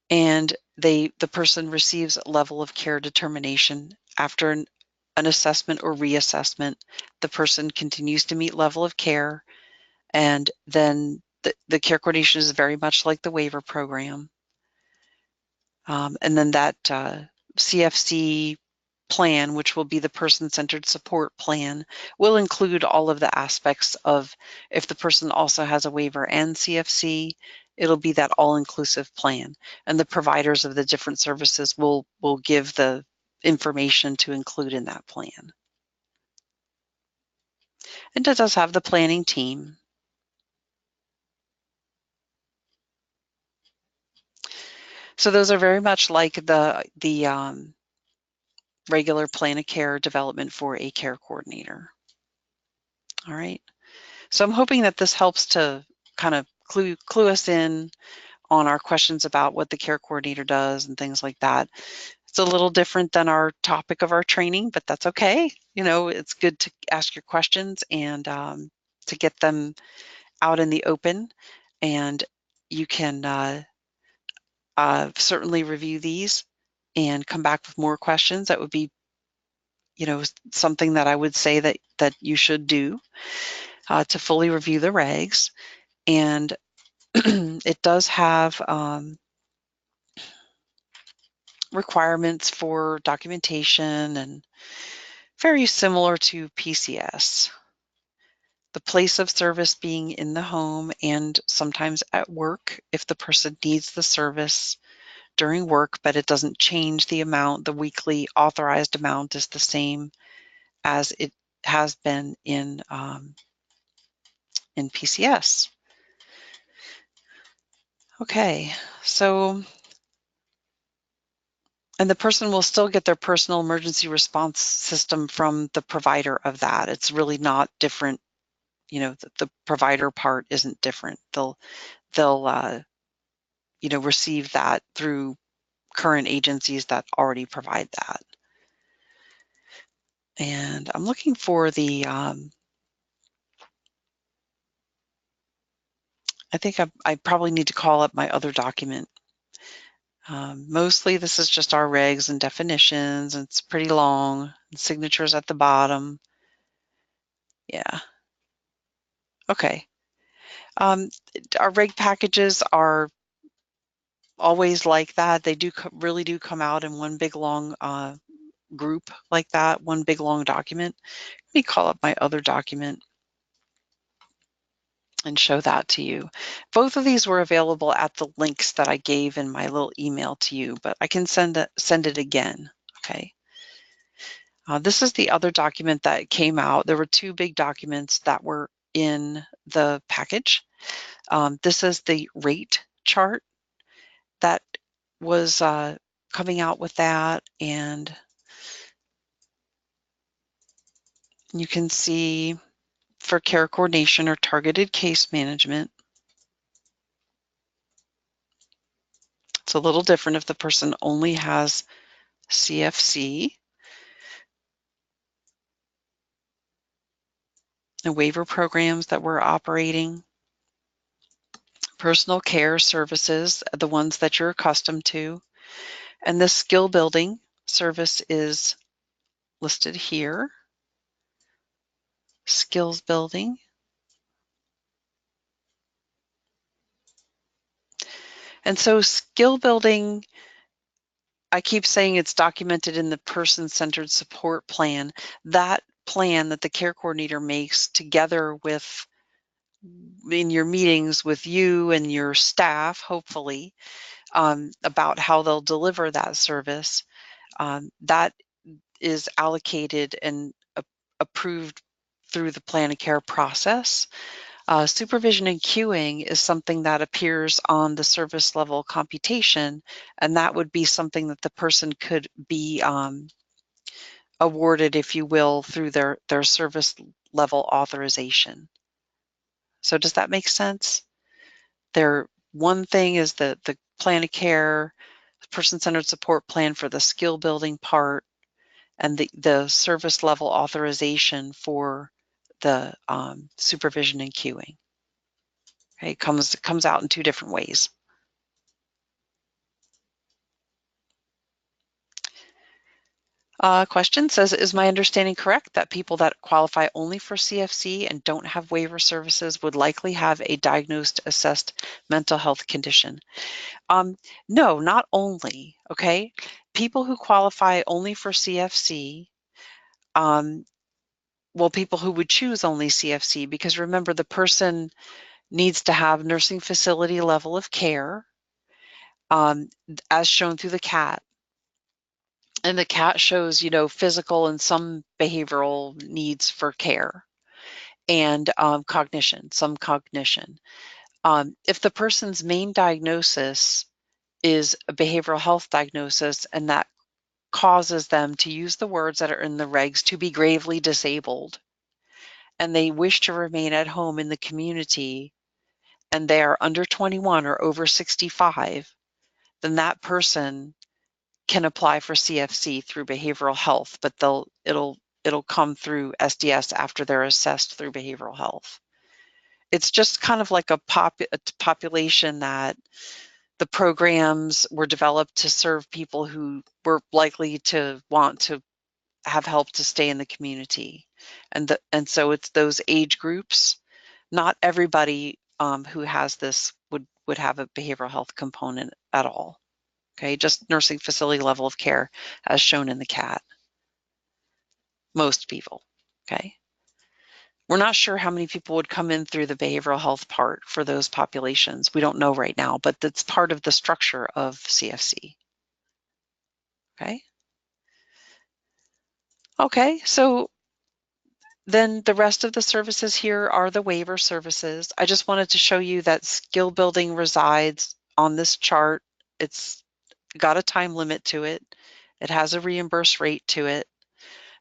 S1: and the person receives a level of care determination. After an assessment or reassessment, the person continues to meet level of care, and then the care coordination is very much like the waiver program. And then that CFC plan, which will be the person-centered support plan, will include all of the aspects of, if the person also has a waiver and CFC, it'll be that all-inclusive plan. And the providers of the different services will give the information to include in that plan. And it does have the planning team. So those are very much like the regular plan of care development for a care coordinator. All right. So I'm hoping that this helps to kind of clue us in on our questions about what the care coordinator does and things like that. It's a little different than our topic of our training, but that's okay. You know, it's good to ask your questions and to get them out in the open. And you can certainly review these and come back with more questions. That would be, you know, something that I would say that you should do to fully review the regs. And it does have requirements for documentation and very similar to PCS. The place of service being in the home and sometimes at work if the person needs the service during work, but it doesn't change the amount. The weekly authorized amount is the same as it has been in PCS. Okay, so, and the person will still get their personal emergency response system from the provider of that. It's really not different. You know, the provider part isn't different. They'll you know, receive that through current agencies that already provide that. And I'm looking for the, I think I probably need to call up my other document. Mostly this is just our regs and definitions, and it's pretty long. Signatures at the bottom. Yeah. Okay. Our reg packages are always like that. They really do come out in one big long group like that, one big long document. Let me call up my other document and show that to you. Both of these were available at the links that I gave in my little email to you, but I can send it again. Okay. This is the other document that came out. There were two big documents that were in the package. This is the rate chart that was coming out with that, and you can see for care coordination or targeted case management, it's a little different if the person only has CFC. The waiver programs that we're operating, personal care services, the ones that you're accustomed to, and the skill building service is listed here. Skills building. And so skill building, I keep saying it's documented in the person-centered support plan. That plan that the care coordinator makes together with, in your meetings with you and your staff, hopefully, about how they'll deliver that service, that is allocated and approved through the plan of care process. Supervision and queuing is something that appears on the service level computation, and that would be something that the person could be awarded, if you will, through their service level authorization. So does that make sense? One thing is the plan of care, person-centered support plan for the skill building part, and the service level authorization for the supervision and queuing. Okay, it comes out in two different ways. Question says, is my understanding correct that people that qualify only for CFC and don't have waiver services would likely have a diagnosed, assessed mental health condition? No, not only, okay? People who qualify only for CFC, well, people who would choose only CFC, because remember, the person needs to have nursing facility level of care, as shown through the CAT. And the CAT shows, physical and some behavioral needs for care, and cognition, some cognition. If the person's main diagnosis is a behavioral health diagnosis, and that causes them to use the words that are in the regs, to be gravely disabled, and they wish to remain at home in the community, and they are under 21 or over 65, then that person can apply for CFC through behavioral health, but it'll come through SDS after they're assessed through behavioral health. It's just kind of like a population that the programs were developed to serve people who were likely to want to have help to stay in the community. And so it's those age groups. Not everybody who has this would have a behavioral health component at all. Okay, just nursing facility level of care as shown in the CAT. Most people, okay? We're not sure how many people would come in through the behavioral health part for those populations. We don't know right now, but that's part of the structure of CFC. Okay. Okay, so then the rest of the services here are the waiver services. I just wanted to show you that skill building resides on this chart. It's got a time limit to it. It has a reimbursed rate to it.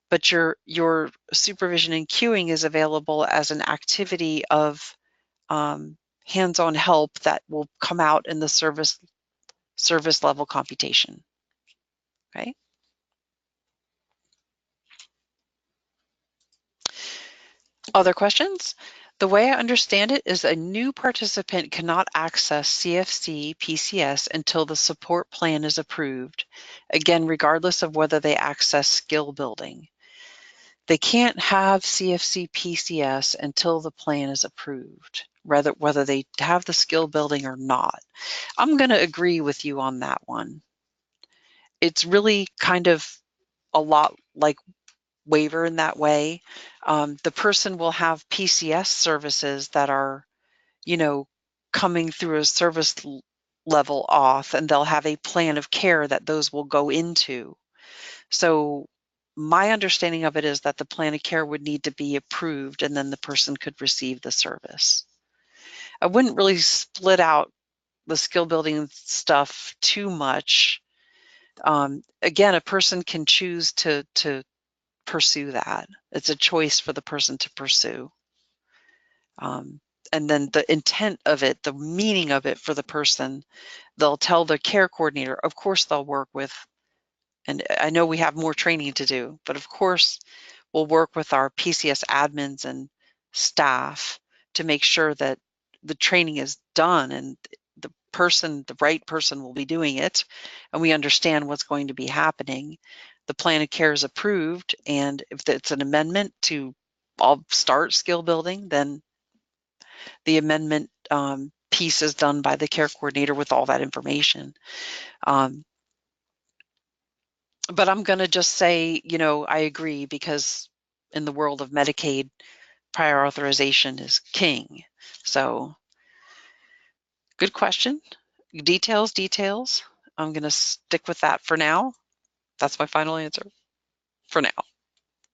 S1: But your supervision and queuing is available as an activity of hands-on help that will come out in the service level computation. Okay. Other questions? The way I understand it is a new participant cannot access CFC-PCS until the support plan is approved, again, regardless of whether they access skill building. They can't have CFC-PCS until the plan is approved, whether they have the skill building or not. I'm going to agree with you on that one. It's really kind of a lot like waiver in that way. The person will have PCS services that are, coming through a service level auth, and they'll have a plan of care that those will go into. So my understanding of it is that the plan of care would need to be approved and then the person could receive the service. I wouldn't really split out the skill building stuff too much. Again, a person can choose to pursue that. It's a choice for the person to pursue. And then the intent of it, the meaning of it for the person, they'll tell the care coordinator. Of course, they'll work with, and I know we have more training to do, but of course, we'll work with our PCS admins and staff to make sure that the training is done and the right person will be doing it, and we understand what's going to be happening. The plan of care is approved, and if it's an amendment to I'll start skill building, then the amendment piece is done by the care coordinator with all that information. But I'm going to just say, I agree, because in the world of Medicaid, prior authorization is king. So good question. Details. I'm going to stick with that for now. That's my final answer for now.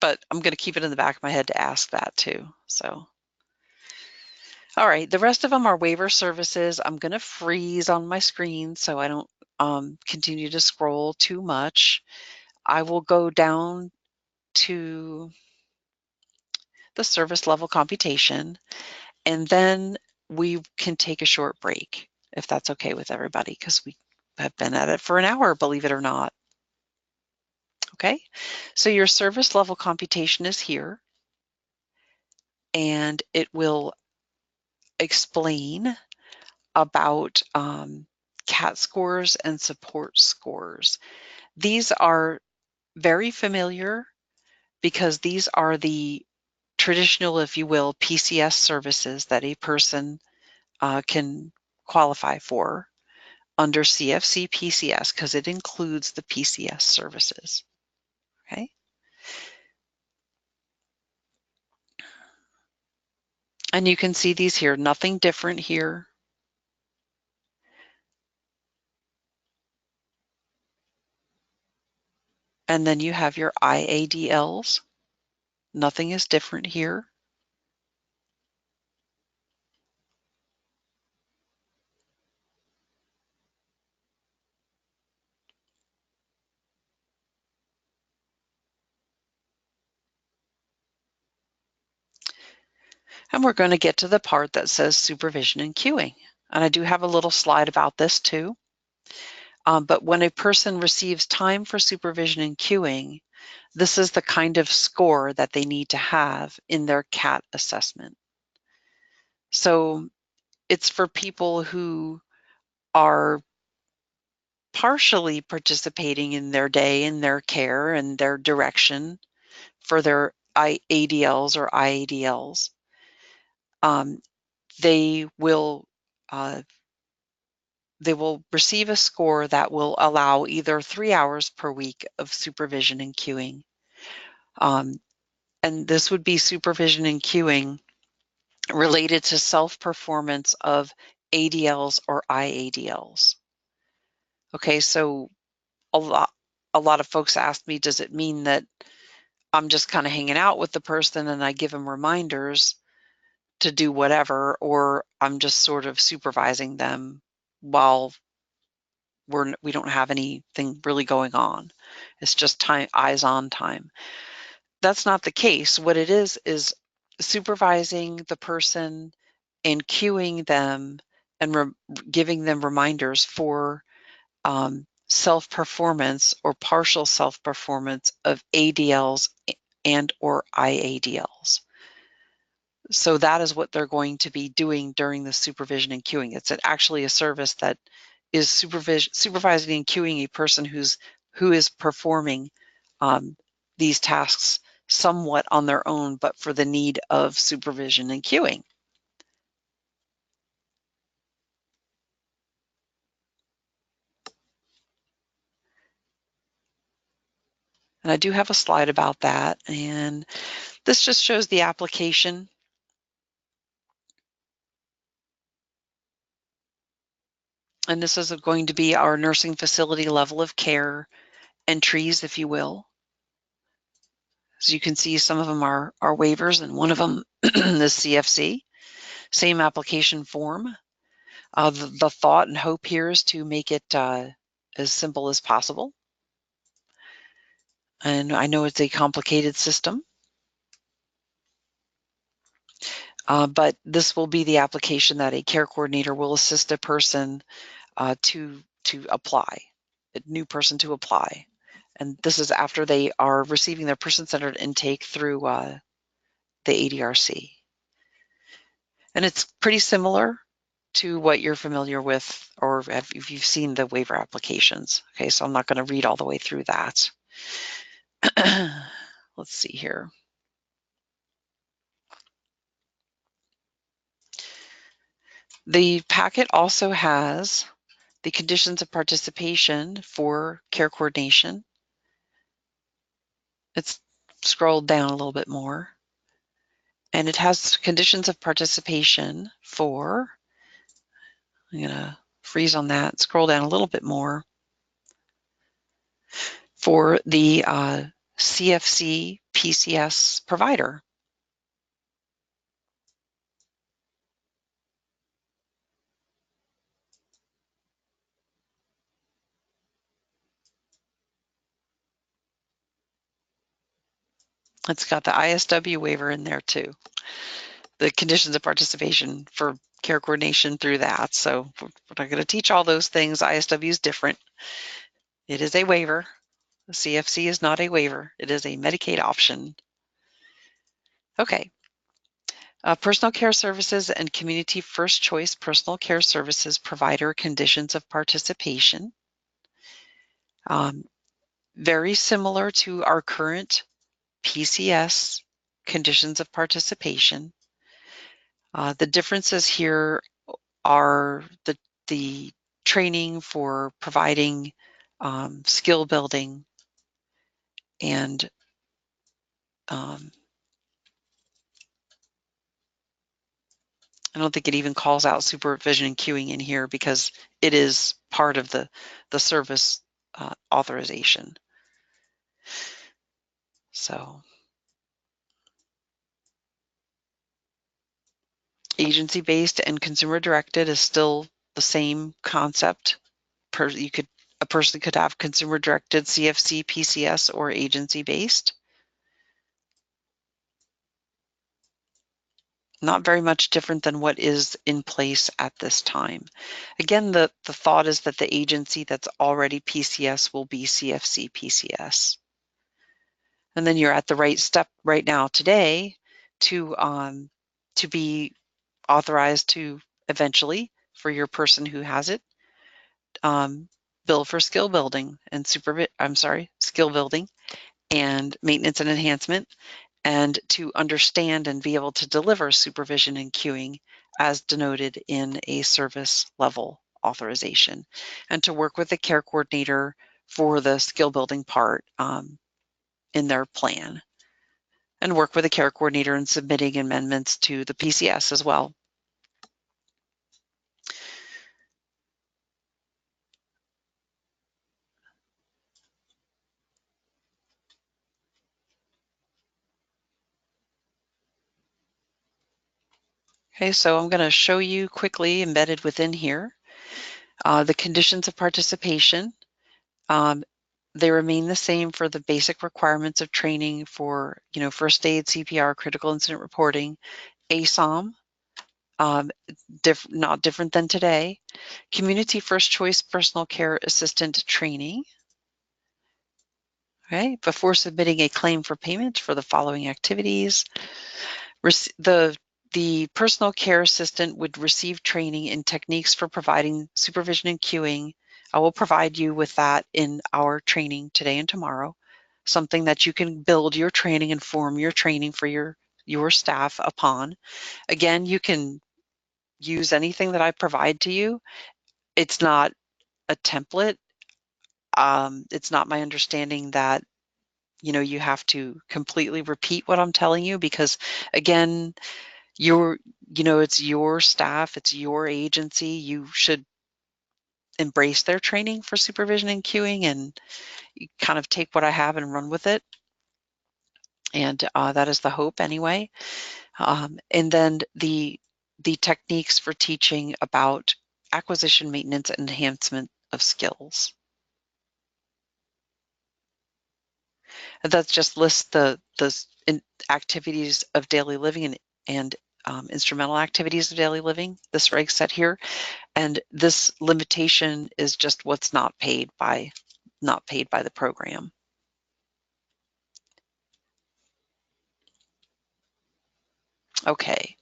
S1: But I'm going to keep it in the back of my head to ask that too. So, all right, the rest of them are waiver services. I'm going to freeze on my screen so I don't continue to scroll too much. I will go down to the service level computation, and then we can take a short break if that's okay with everybody, because we have been at it for an hour, believe it or not. Okay, so your service level computation is here, and it will explain about CAT scores and support scores. These are very familiar because these are the traditional, if you will, PCS services that a person can qualify for under CFC-PCS, because it includes the PCS services. Okay. And you can see these here, nothing different here. And then you have your IADLs. Nothing is different here. And we're going to get to the part that says supervision and queuing. And I do have a little slide about this too. But when a person receives time for supervision and queuing, this is the kind of score that they need to have in their CAT assessment. So it's for people who are partially participating in their day, in their care and their direction for their ADLs or IADLs. They will receive a score that will allow either 3 hours per week of supervision and queuing. And this would be supervision and queuing related to self-performance of ADLs or IADLs. Okay, so a lot of folks ask me, does it mean that I'm just kind of hanging out with the person and I give them reminders to do whatever, or I'm just sort of supervising them while we don't have anything really going on? It's just time, eyes on time. That's not the case. What it is supervising the person and queuing them and giving them reminders for self-performance or partial self-performance of ADLs and or IADLs. So that is what they're going to be doing during the supervision and queuing. It's actually a service that is supervising and queuing a person who is performing these tasks somewhat on their own, but for the need of supervision and queuing. And I do have a slide about that. And this just shows the application. And this is going to be our nursing facility level of care entries, if you will. As you can see, some of them are waivers, and one of them is CFC. Same application form. The thought and hope here is to make it as simple as possible. And I know it's a complicated system, but this will be the application that a care coordinator will assist a person to apply, a new person to apply. And this is after they are receiving their person-centered intake through the ADRC. And it's pretty similar to what you're familiar with, or if you've seen the waiver applications. Okay, so I'm not going to read all the way through that. Let's see here. The packet also has the conditions of participation for care coordination. It's scrolled down a little bit more. And it has conditions of participation for, I'm going to freeze on that, scroll down a little bit more, for the CFC-PCS provider. It's got the ISW waiver in there too. The conditions of participation for care coordination through that. So we're not going to teach all those things. ISW is different. It is a waiver. The CFC is not a waiver. It is a Medicaid option. Okay. Personal care services and community first choice personal care services provider conditions of participation. Very similar to our current PCS conditions of participation. The differences here are the training for providing skill building, and I don't think it even calls out supervision and queuing in here because it is part of the service authorization. So agency-based and consumer-directed is still the same concept. A person could have consumer-directed CFC, PCS, or agency-based. Not very much different than what is in place at this time. Again, the thought is that the agency that's already PCS will be CFC PCS. And then you're at the right step right now today to be authorized to eventually, for your person who has it, bill for skill building and skill building and maintenance and enhancement, and to understand and be able to deliver supervision and queuing as denoted in a service level authorization, and to work with the care coordinator for the skill building part in their plan, and work with the care coordinator in submitting amendments to the PCS as well. Okay, so I'm going to show you quickly, embedded within here, the conditions of participation. They remain the same for the basic requirements of training for, first aid, CPR, critical incident reporting, ASOM, not different than today, community first choice personal care assistant training. Okay, before submitting a claim for payment for the following activities, the personal care assistant would receive training in techniques for providing supervision and queuing. I will provide you with that in our training today and tomorrow, something that you can build your training and form your training for your staff upon. Again, you can use anything that I provide to you. It's not a template. It's not my understanding that you have to completely repeat what I'm telling you, because again, it's your staff, it's your agency. You should embrace their training for supervision and queuing, and you kind of take what I have and run with it. And that is the hope anyway. And then the techniques for teaching about acquisition, maintenance, and enhancement of skills. And that just lists the activities of daily living and instrumental activities of daily living, this reg set here. And this limitation is just what's not paid by the program. Okay,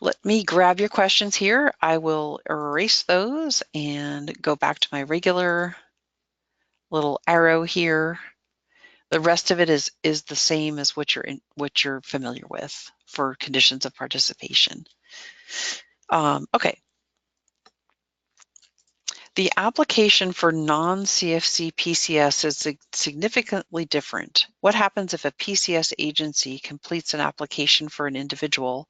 S1: let me grab your questions here. I will erase those and go back to my regular little arrow here. The rest of it is the same as what you're familiar with for conditions of participation. Okay. The application for non-CFC PCS is significantly different. What happens if a PCS agency completes an application for an individual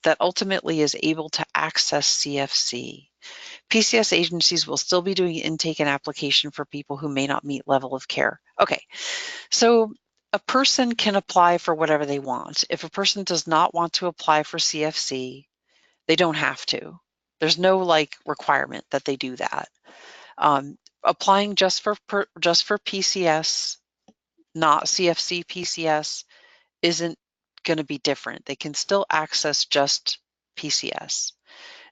S1: that ultimately is able to access CFC? PCS agencies will still be doing intake and application for people who may not meet level of care. Okay, so a person can apply for whatever they want. If a person does not want to apply for CFC, they don't have to. There's no requirement that they do that. Applying just for PCS, not CFC PCS, isn't going to be different. They can still access just PCS.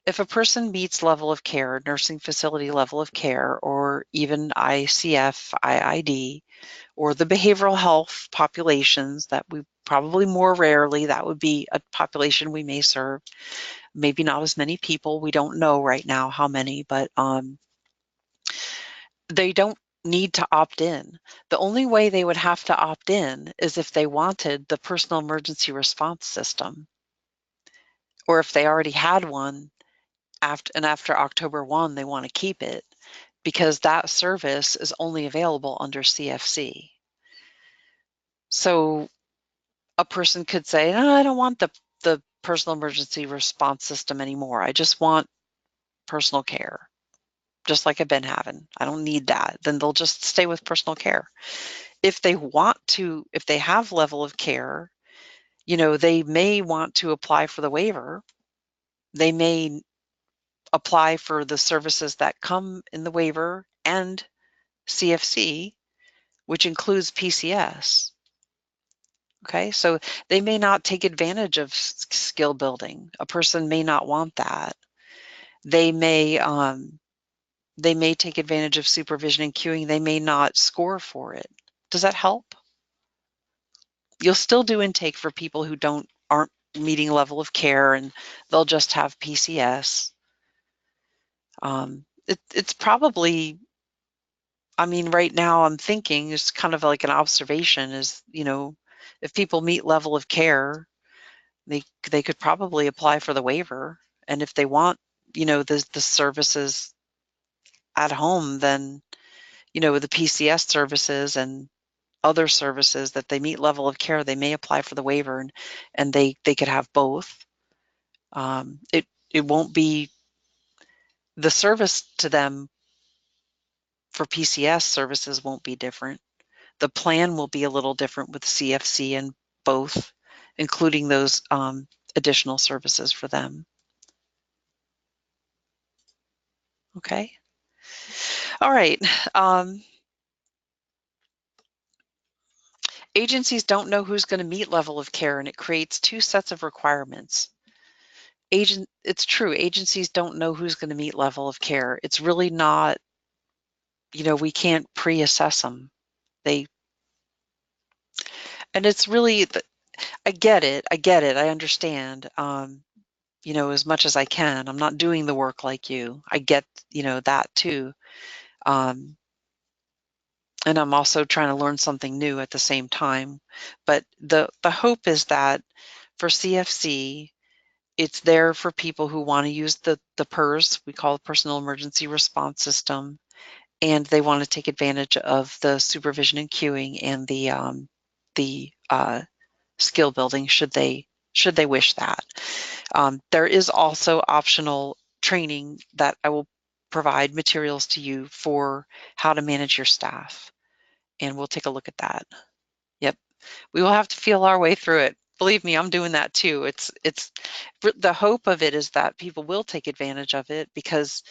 S1: If a person meets level of care, nursing facility level of care, or even ICF, IID, or the behavioral health populations that we probably more rarely, that would be a population we may serve, maybe not as many people. We don't know right now how many, but they don't need to opt in. The only way they would have to opt in is if they wanted the personal emergency response system, or if they already had one after October 1, they want to keep it because that service is only available under CFC. So a person could say, no, I don't want the personal emergency response system anymore. I just want personal care, just like I've been having. I don't need that. Then they'll just stay with personal care. If they want to, if they have level of care, they may want to apply for the waiver. They may apply for the services that come in the waiver and CFC, which includes PCS. Okay, so they may not take advantage of skill building. A person may not want that. They may take advantage of supervision and queuing. They may not score for it. Does that help? You'll still do intake for people who aren't meeting level of care, and they'll just have PCS. It's probably, I mean, right now I'm thinking it's kind of like an observation is, if people meet level of care, they could probably apply for the waiver. And if they want, the services at home, then, the PCS services and other services that they meet level of care, they may apply for the waiver and they could have both. It won't be the service to them for PCS services won't be different. The plan will be a little different with CFC and both, including those additional services for them. Okay. All right. Agencies don't know who's going to meet level of care, and it creates two sets of requirements. It's true, agencies don't know who's going to meet level of care. It's really not, we can't pre-assess them. And it's really, I get it, I understand, as much as I can. I'm not doing the work like you. I get, that too. And I'm also trying to learn something new at the same time. But the hope is that for CFC, it's there for people who want to use the PERS, we call it Personal Emergency Response System, and they want to take advantage of the supervision and queuing and the skill building should they wish that. There is also optional training that I will provide materials to you for how to manage your staff, and we'll take a look at that. Yep. We will have to feel our way through it. Believe me, I'm doing that too. It's the hope of it is that people will take advantage of it, because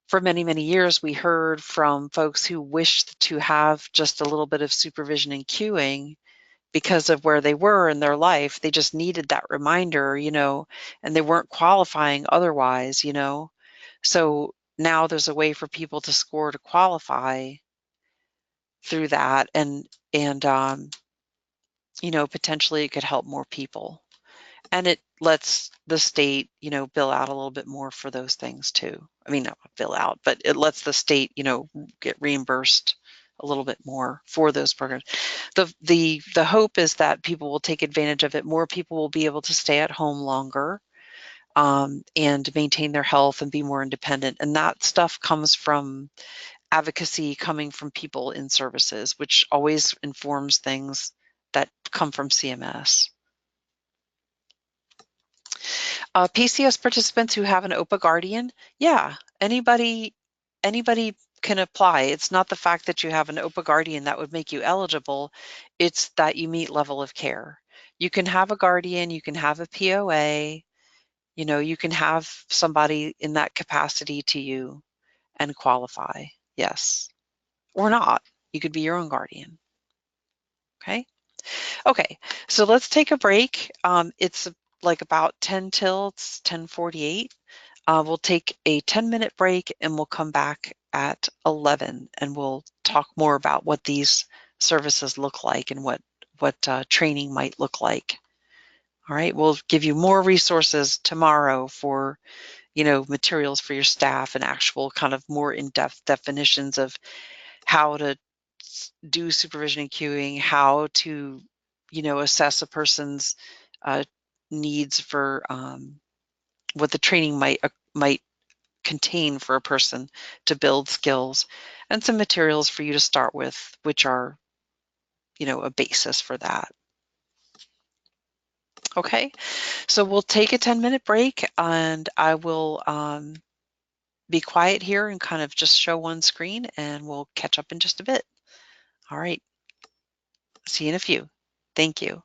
S1: for many, many years we heard from folks who wished to have just a little bit of supervision and cueing because of where they were in their life. They just needed that reminder, and they weren't qualifying otherwise, So now there's a way for people to score to qualify through that, and potentially it could help more people. And it lets the state, bill out a little bit more for those things too. I mean, not bill out, but it lets the state, get reimbursed a little bit more for those programs. The hope is that people will take advantage of it. More people will be able to stay at home longer, and maintain their health and be more independent. And that stuff comes from advocacy coming from people in services, which always informs things that come from CMS. PCS participants who have an OPA guardian, yeah, anybody can apply. It's not the fact that you have an OPA guardian that would make you eligible, it's that you meet level of care. You can have a guardian, you can have a POA, you can have somebody in that capacity to you and qualify, yes. Or not. You could be your own guardian. Okay? Okay, so let's take a break. It's like about 10 till it's 10:48. We'll take a 10-minute break and we'll come back at 11 and we'll talk more about what these services look like and what training might look like. All right, we'll give you more resources tomorrow for, materials for your staff and actual kind of more in-depth definitions of how to do supervision and cueing, how to, assess a person's needs for what the training might contain for a person to build skills, and some materials for you to start with, which are, a basis for that. Okay, so we'll take a 10-minute break and I will be quiet here and kind of just show one screen and we'll catch up in just a bit. All right, see you in a few. Thank you.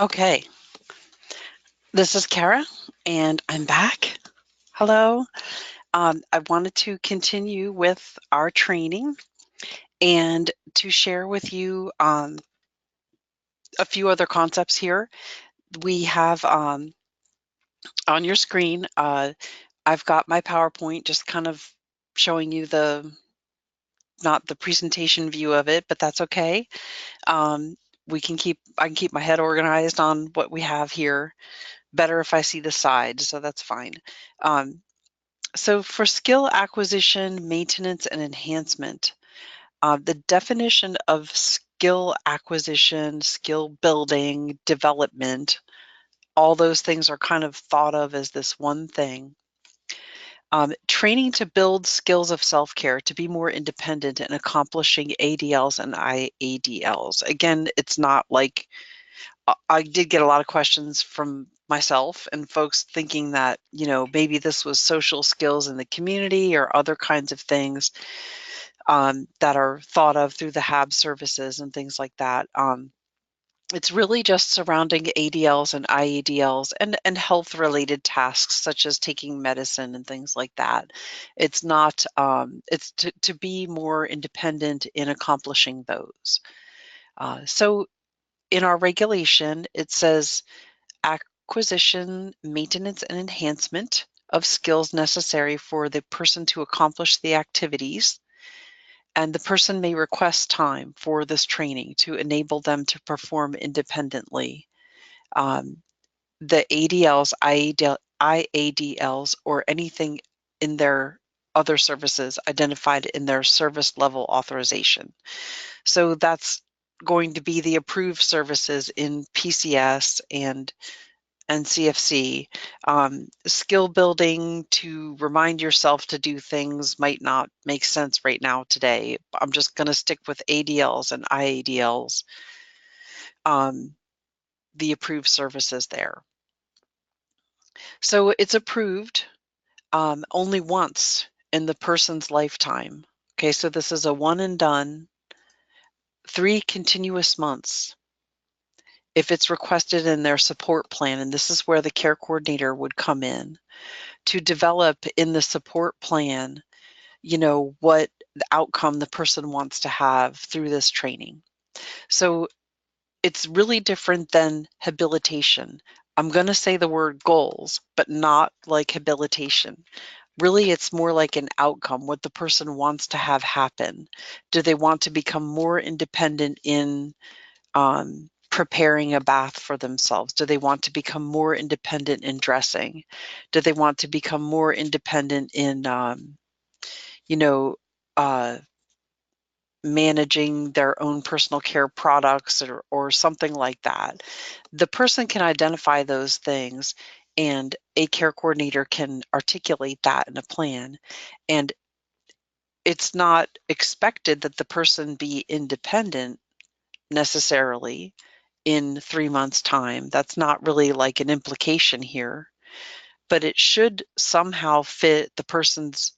S1: Okay, this is Kara, and I'm back. Hello. I wanted to continue with our training and to share with you a few other concepts here. We have on your screen, I've got my PowerPoint just kind of showing you not the presentation view of it, but that's okay. I can keep my head organized on what we have here. Better if I see the side, so that's fine. So for skill acquisition, maintenance, and enhancement, the definition of skill acquisition, skill building, development, all those things are kind of thought of as this one thing. Training to build skills of self-care to be more independent in accomplishing ADLs and IADLs. Again, it's not like I did get a lot of questions from myself and folks thinking that, maybe this was social skills in the community or other kinds of things that are thought of through the HAB services and things like that. It's really just surrounding ADLs and IADLs and health related tasks such as taking medicine and things like that. It's not, it's to be more independent in accomplishing those. So in our regulation, it says acquisition, maintenance, and enhancement of skills necessary for the person to accomplish the activities. And the person may request time for this training to enable them to perform independently. The ADLs, IADLs, or anything in their other services identified in their service level authorization. So that's going to be the approved services in PCS and CFC. Skill building to remind yourself to do things might not make sense right now today. I'm just going to stick with ADLs and IADLs, the approved services there. So it's approved only once in the person's lifetime. Okay, so this is a one and done, 3 continuous months. If it's requested in their support plan, and this is where the care coordinator would come in to develop in the support plan, what the outcome the person wants to have through this training. So it's really different than habilitation. I'm going to say the word goals, but not like habilitation. Really, it's more like an outcome, what the person wants to have happen. Do they want to become more independent in preparing a bath for themselves? Do they want to become more independent in dressing? Do they want to become more independent in, managing their own personal care products or something like that? The person can identify those things and a care coordinator can articulate that in a plan. And it's not expected that the person be independent necessarily in 3 months' time. That's not really like an implication here, but it should somehow fit the person's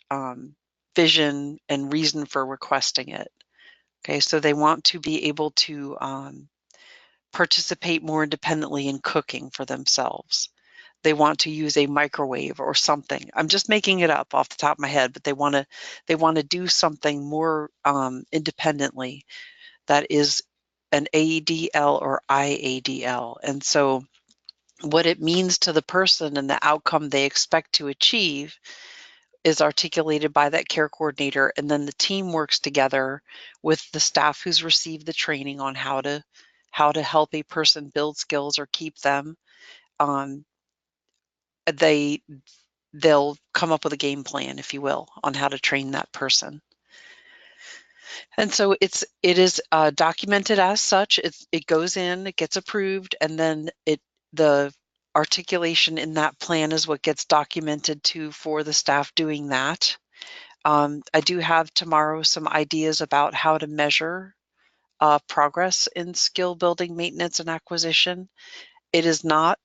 S1: vision and reason for requesting it. Okay, so they want to be able to participate more independently in cooking for themselves. They want to use a microwave or something. I'm just making it up off the top of my head, but they want to do something more independently that is an ADL or IADL. And so what it means to the person and the outcome they expect to achieve is articulated by that care coordinator, and then the team works together with the staff who's received the training on how to help a person build skills or keep them. They'll come up with a game plan, if you will, on how to train that person. And so it is documented as such. It goes in, it gets approved, and then the articulation in that plan is what gets documented for the staff doing that. I do have tomorrow some ideas about how to measure progress in skill building, maintenance, and acquisition. It is not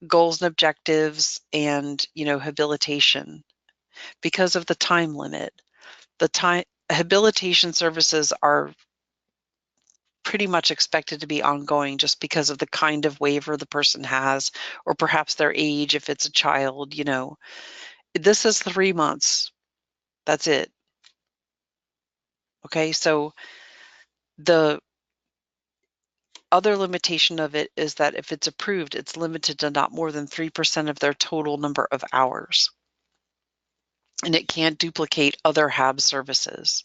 S1: goals and objectives and habilitation because of the time limit. The habilitation services are pretty much expected to be ongoing just because of the kind of waiver the person has, or perhaps their age if it's a child, you know. This is 3 months. That's it. Okay, so the other limitation of it is that if it's approved, it's limited to not more than 3% of their total number of hours. And it can't duplicate other HAB services.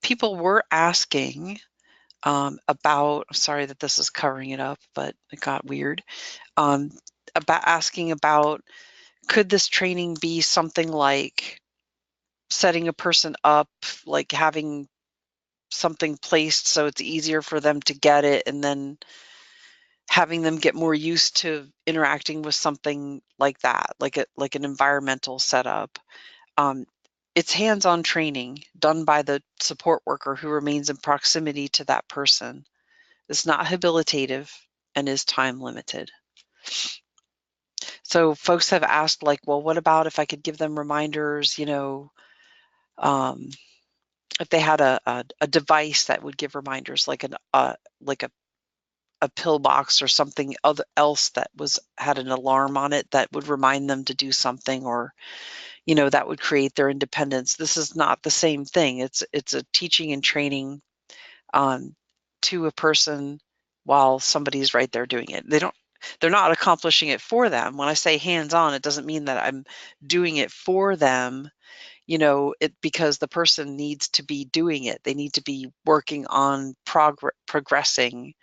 S1: People were asking about, sorry that this is covering it up, but it got weird, about asking about, could this training be something like setting a person up, like having something placed so it's easier for them to get it, and then having them get more used to interacting with something like that, like an environmental setup. It's hands-on training done by the support worker who remains in proximity to that person. It's not habilitative and is time limited. So folks have asked, like, well, what about if I could give them reminders, you know, if they had a device that would give reminders, like a pill box or something else that had an alarm on it that would remind them to do something, or, you know, that would create their independence. This is not the same thing. It's a teaching and training to a person while somebody's right there doing it. They're not accomplishing it for them. When I say hands-on, it doesn't mean that I'm doing it for them, you know, because the person needs to be doing it. They need to be working on progressing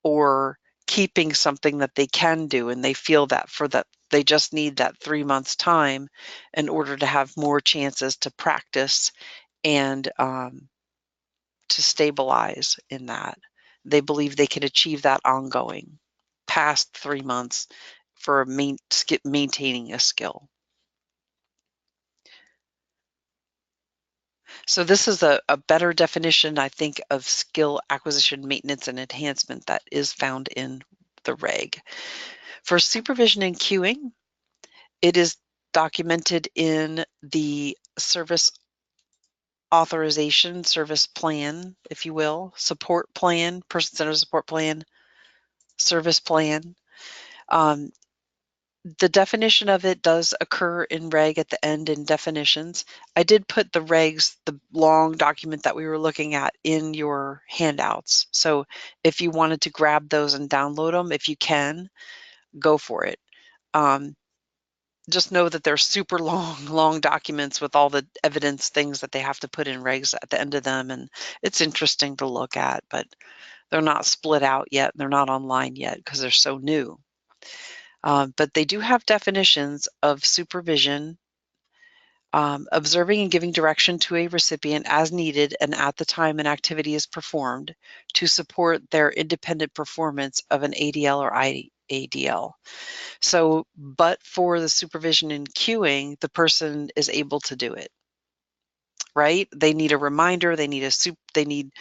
S1: or keeping something that they can do, and they feel that they just need that 3 months time in order to have more chances to practice and to stabilize in that. They believe they can achieve that ongoing past 3 months for maintaining a skill. So this is a better definition, I think, of skill acquisition, maintenance, and enhancement that is found in the reg. For supervision and queuing, it is documented in the service authorization, service plan, if you will, support plan, person-centered support plan, service plan. The definition of it does occur in reg at the end in definitions. I did put the regs, the long document that we were looking at, in your handouts. So if you wanted to grab those and download them, if you can, go for it. Just know that they're super long documents with all the evidence things that they have to put in regs at the end of them. And it's interesting to look at, but they're not split out yet. They're not online yet because they're so new. But they do have definitions of supervision, observing and giving direction to a recipient as needed and at the time an activity is performed to support their independent performance of an ADL or IADL. So, but for the supervision and queuing, the person is able to do it, right? They need a reminder, they need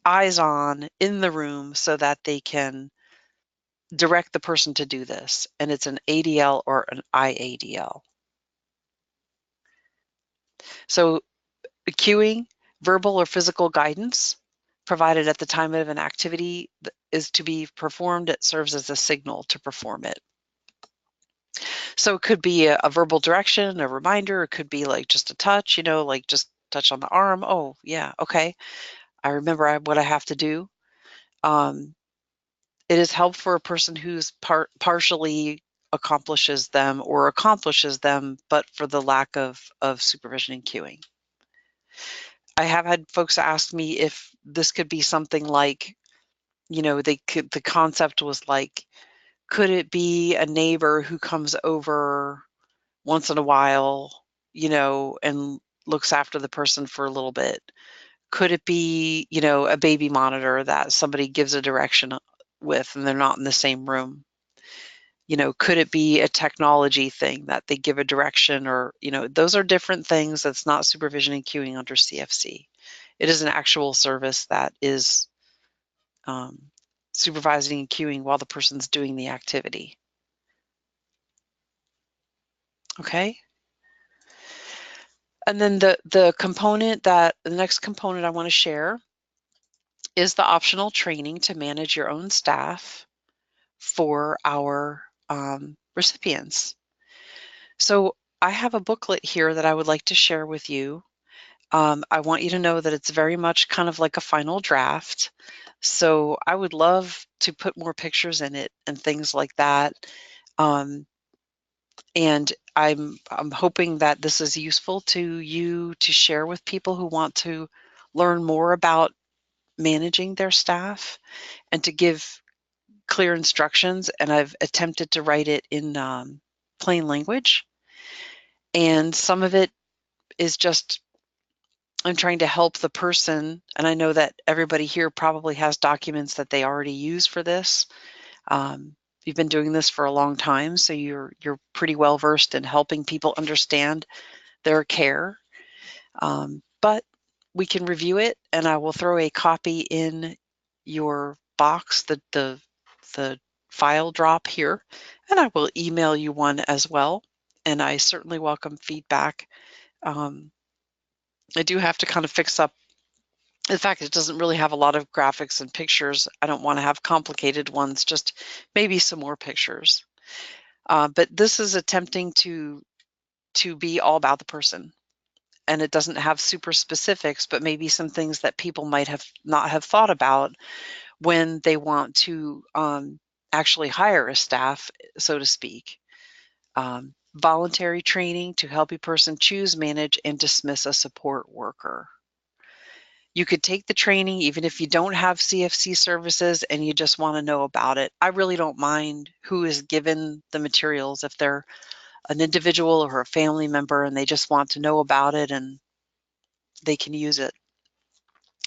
S1: eyes on in the room so that they can direct the person to do this, and it's an ADL or an IADL. So queuing, verbal or physical guidance provided at the time of an activity is to be performed. It serves as a signal to perform it. So it could be a verbal direction, a reminder. It could be like just a touch, you know, like just touch on the arm. Oh, yeah, okay. I remember what I have to do. It is helpful for a person who's partially accomplishes them, but for the lack of supervision and queuing. I have had folks ask me if this could be something like, you know, the concept was like, could it be a neighbor who comes over once in a while, you know, and looks after the person for a little bit? Could it be, you know, a baby monitor that somebody gives a direction with and they're not in the same room? You know, could it be a technology thing that they give a direction, or, you know, those are different things. That's not supervision and queuing under CFC. It is an actual service that is supervising and queuing while the person's doing the activity. Okay. And then the next component I want to share is the optional training to manage your own staff for our recipients. So I have a booklet here that I would like to share with you. I want you to know that it's very much kind of like a final draft. So I would love to put more pictures in it and things like that. And I'm hoping that this is useful to you to share with people who want to learn more about managing their staff and to give clear instructions. And I've attempted to write it in plain language. And some of it is just I'm trying to help the person, and I know that everybody here probably has documents that they already use for this. You've been doing this for a long time, so you're pretty well versed in helping people understand their care. But we can review it, and I will throw a copy in your box, the file drop here, and I will email you one as well. And I certainly welcome feedback. I do have to kind of fix up. In fact, it doesn't really have a lot of graphics and pictures. I don't want to have complicated ones, just maybe some more pictures. But this is attempting to be all about the person. And it doesn't have super specifics, but maybe some things that people might have not have thought about when they want to actually hire a staff, so to speak. Voluntary training to help a person choose, manage, and dismiss a support worker. You could take the training even if you don't have CFC services and you just want to know about it. I really don't mind who is given the materials if they're an individual or a family member and they just want to know about it and they can use it.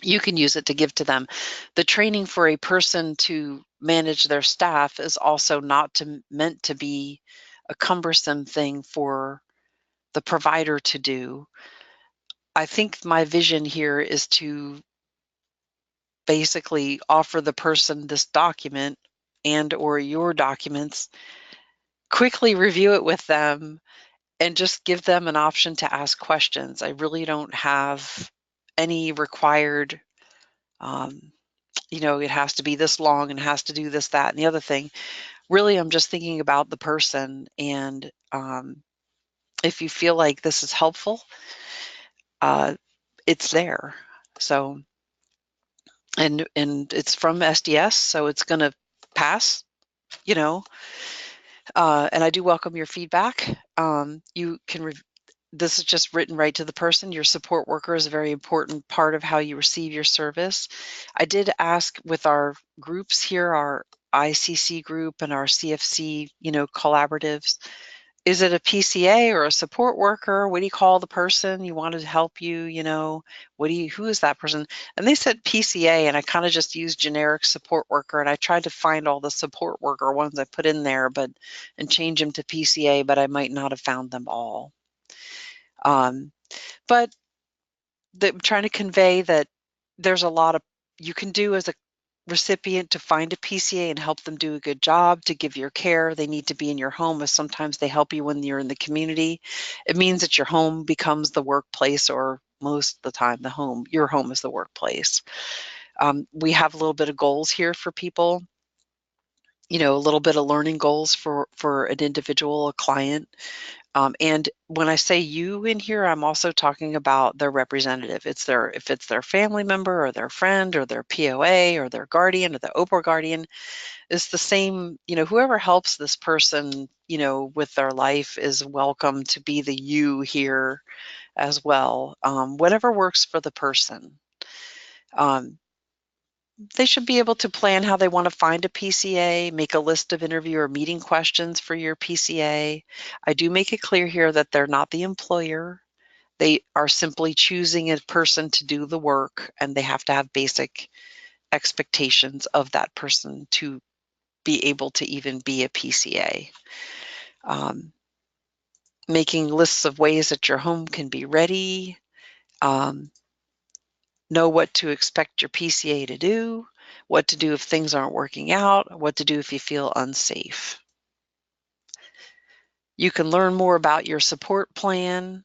S1: You can use it to give to them. The training for a person to manage their staff is also not meant to be a cumbersome thing for the provider to do. I think my vision here is to basically offer the person this document and or your documents, quickly review it with them, and just give them an option to ask questions. I really don't have any required, it has to be this long and has to do this, that, and the other thing. Really, I'm just thinking about the person. And if you feel like this is helpful, it's there. So, and it's from SDS, so it's going to pass, and I do welcome your feedback. You can, this is just written right to the person. Your support worker is a very important part of how you receive your service. I did ask with our groups here, our ICC group and our CFC, collaboratives, is it a PCA or a support worker? What do you call the person you wanted to help you? Who is that person? And they said PCA, and I kind of just used generic support worker, and I tried to find all the support worker ones I put in there, and change them to PCA, but I might not have found them all. But I'm trying to convey that there's a lot of you can do as a recipient to find a PCA and help them do a good job, to give your care. They need to be in your home, as sometimes they help you when you're in the community. It means that your home becomes the workplace, or most of the time your home is the workplace. We have a little bit of goals here for people, a little bit of learning goals for an individual, a client. And when I say you in here, I'm also talking about their representative. If it's their family member or their friend or their POA or their guardian or the OPR guardian, it's the same, whoever helps this person, with their life is welcome to be the you here as well. Whatever works for the person. They should be able to plan how they want to find a PCA, make a list of interview or meeting questions for your PCA. I do make it clear here that they're not the employer. They are simply choosing a person to do the work, and they have to have basic expectations of that person to be able to even be a PCA. Making lists of ways that your home can be ready. Know what to expect your PCA to do, what to do if things aren't working out, what to do if you feel unsafe. You can learn more about your support plan,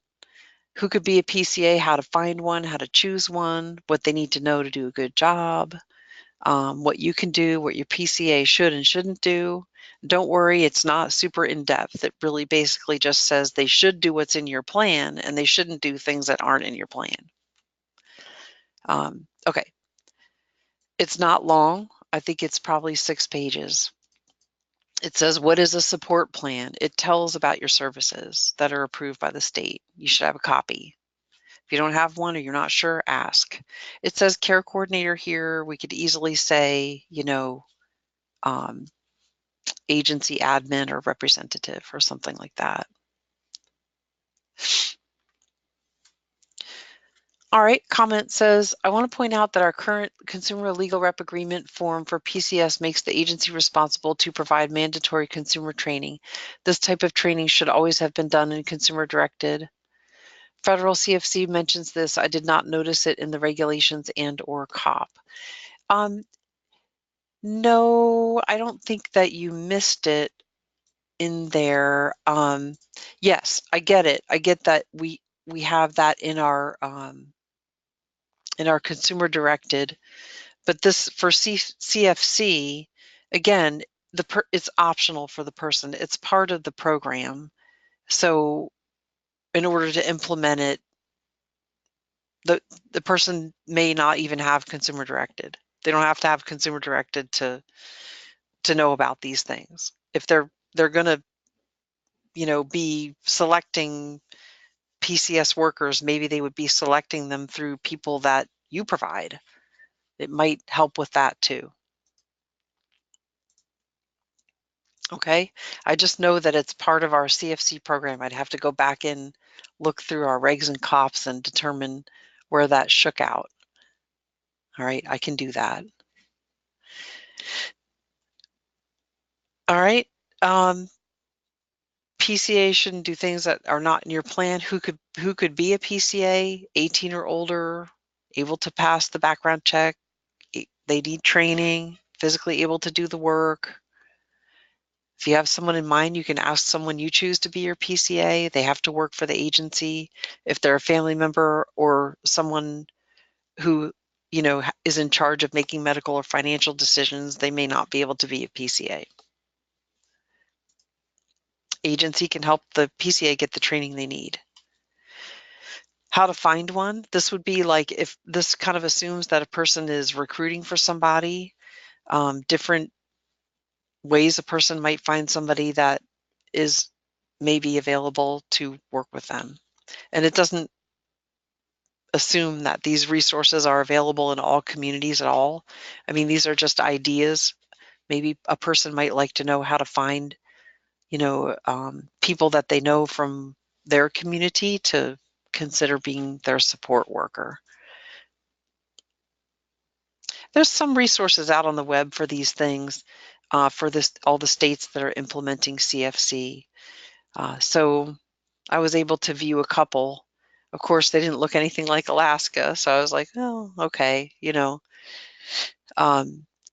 S1: who could be a PCA, how to find one, how to choose one, what they need to know to do a good job, what you can do, what your PCA should and shouldn't do. Don't worry, it's not super in-depth. It really basically just says they should do what's in your plan and they shouldn't do things that aren't in your plan. Okay. It's not long. I think it's probably 6 pages. It says, what is a support plan? It tells about your services that are approved by the state. You should have a copy. If you don't have one or you're not sure, ask. It says care coordinator here. We could easily say, agency admin or representative or something like that. All right, comment says, I want to point out that our current consumer legal rep agreement form for PCS makes the agency responsible to provide mandatory consumer training. This type of training should always have been done in consumer directed. Federal CFC mentions this. I did not notice it in the regulations and or COP. No, I don't think that you missed it in there. Yes, I get it. I get that we have that in our consumer directed, but this for CFC, again, it's optional for the person. It's part of the program. So in order to implement it, the person may not even have consumer directed. They don't have to have consumer directed to know about these things. If they're going to, be selecting PCS workers, maybe they would be selecting them through people that you provide. It might help with that too. Okay, I just know that it's part of our CFC program. I'd have to go back and look through our regs and COPs and determine where that shook out. All right, I can do that. All right, PCA shouldn't do things that are not in your plan. Who could be a PCA? 18 or older, able to pass the background check. They need training, physically able to do the work. If you have someone in mind, you can ask someone you choose to be your PCA. They have to work for the agency. If they're a family member or someone who, is in charge of making medical or financial decisions, they may not be able to be a PCA. Agency can help the PCA get the training they need. How to find one? This would be like, if this kind of assumes that a person is recruiting for somebody, different ways a person might find somebody that is maybe available to work with them. And it doesn't assume that these resources are available in all communities at all. I mean, these are just ideas. Maybe a person might like to know how to find, people that they know from their community to consider being their support worker. There's some resources out on the web for these things, for all the states that are implementing CFC. So I was able to view a couple. Of course, they didn't look anything like Alaska, so I was like, oh, okay,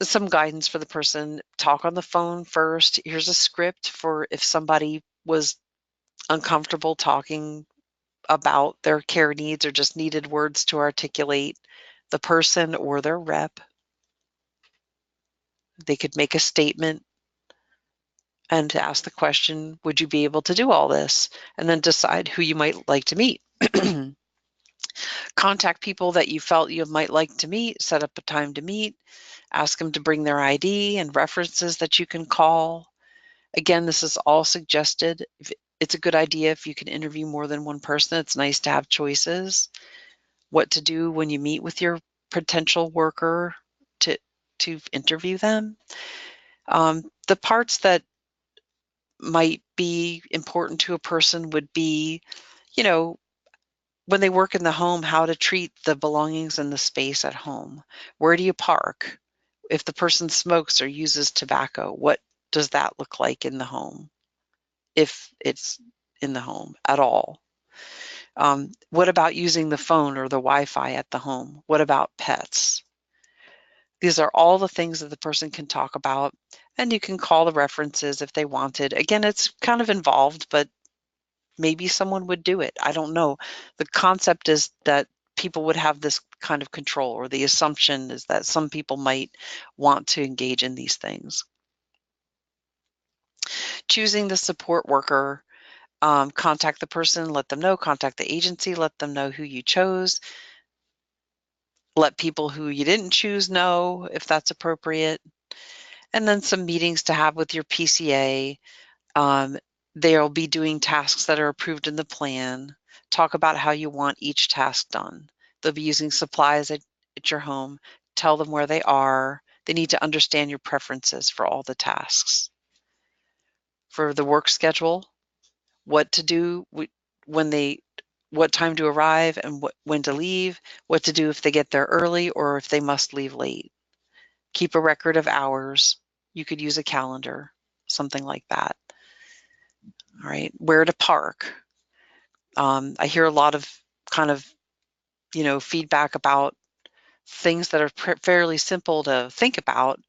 S1: some guidance for the person. Talk on the phone first. Here's a script for if somebody was uncomfortable talking about their care needs or just needed words to articulate the person or their rep. They could make a statement and to ask the question, would you be able to do all this? And then decide who you might like to meet. Contact people that you felt you might like to meet, set up a time to meet, ask them to bring their ID and references that you can call. Again, this is all suggested. It's a good idea if you can interview more than one person. It's nice to have choices. What to do when you meet with your potential worker to interview them. The parts that might be important to a person would be, when they work in the home, how to treat the belongings in the space at home. Where do you park? If the person smokes or uses tobacco, what does that look like in the home? If it's in the home at all. What about using the phone or the Wi-Fi at the home? What about pets? These are all the things that the person can talk about, and you can call the references if they wanted. Again, it's kind of involved, but maybe someone would do it. I don't know. The concept is that people would have this kind of control, or the assumption is that some people might want to engage in these things. Choosing the support worker, contact the person, let them know, contact the agency, let them know who you chose, let people who you didn't choose know if that's appropriate, and then some meetings to have with your PCA. They'll be doing tasks that are approved in the plan. Talk about how you want each task done. They'll be using supplies at your home. Tell them where they are. They need to understand your preferences for all the tasks. For the work schedule, what to do when they, what time to arrive and when to leave, what to do if they get there early or if they must leave late. Keep a record of hours. You could use a calendar, something like that. All right, where to park. I hear a lot of kind of, feedback about things that are fairly simple to think about,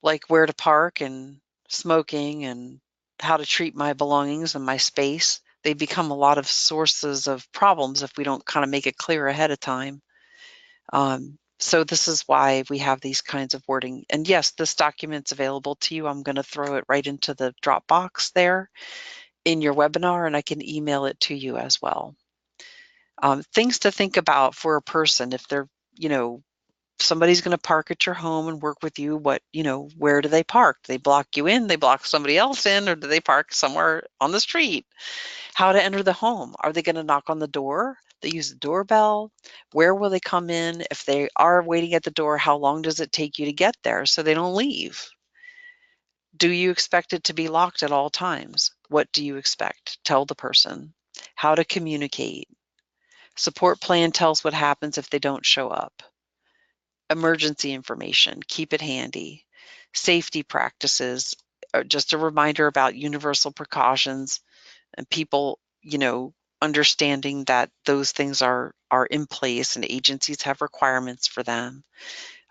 S1: like where to park and smoking and how to treat my belongings and my space. They become a lot of sources of problems if we don't kind of make it clear ahead of time. So this is why we have these kinds of wording. And yes, this document's available to you. I'm going to throw it right into the Dropbox there in your webinar, and I can email it to you as well. Things to think about for a person if they're, somebody's going to park at your home and work with you. Where do they park? Do they block you in? They block somebody else in, or do they park somewhere on the street? How to enter the home? Are they going to knock on the door? They use the doorbell. Where will they come in? If they are waiting at the door, how long does it take you to get there so they don't leave? Do you expect it to be locked at all times? What do you expect? Tell the person. How to communicate. Support plan tells what happens if they don't show up. Emergency information, keep it handy. Safety practices, just a reminder about universal precautions and people, understanding that those things are in place and agencies have requirements for them.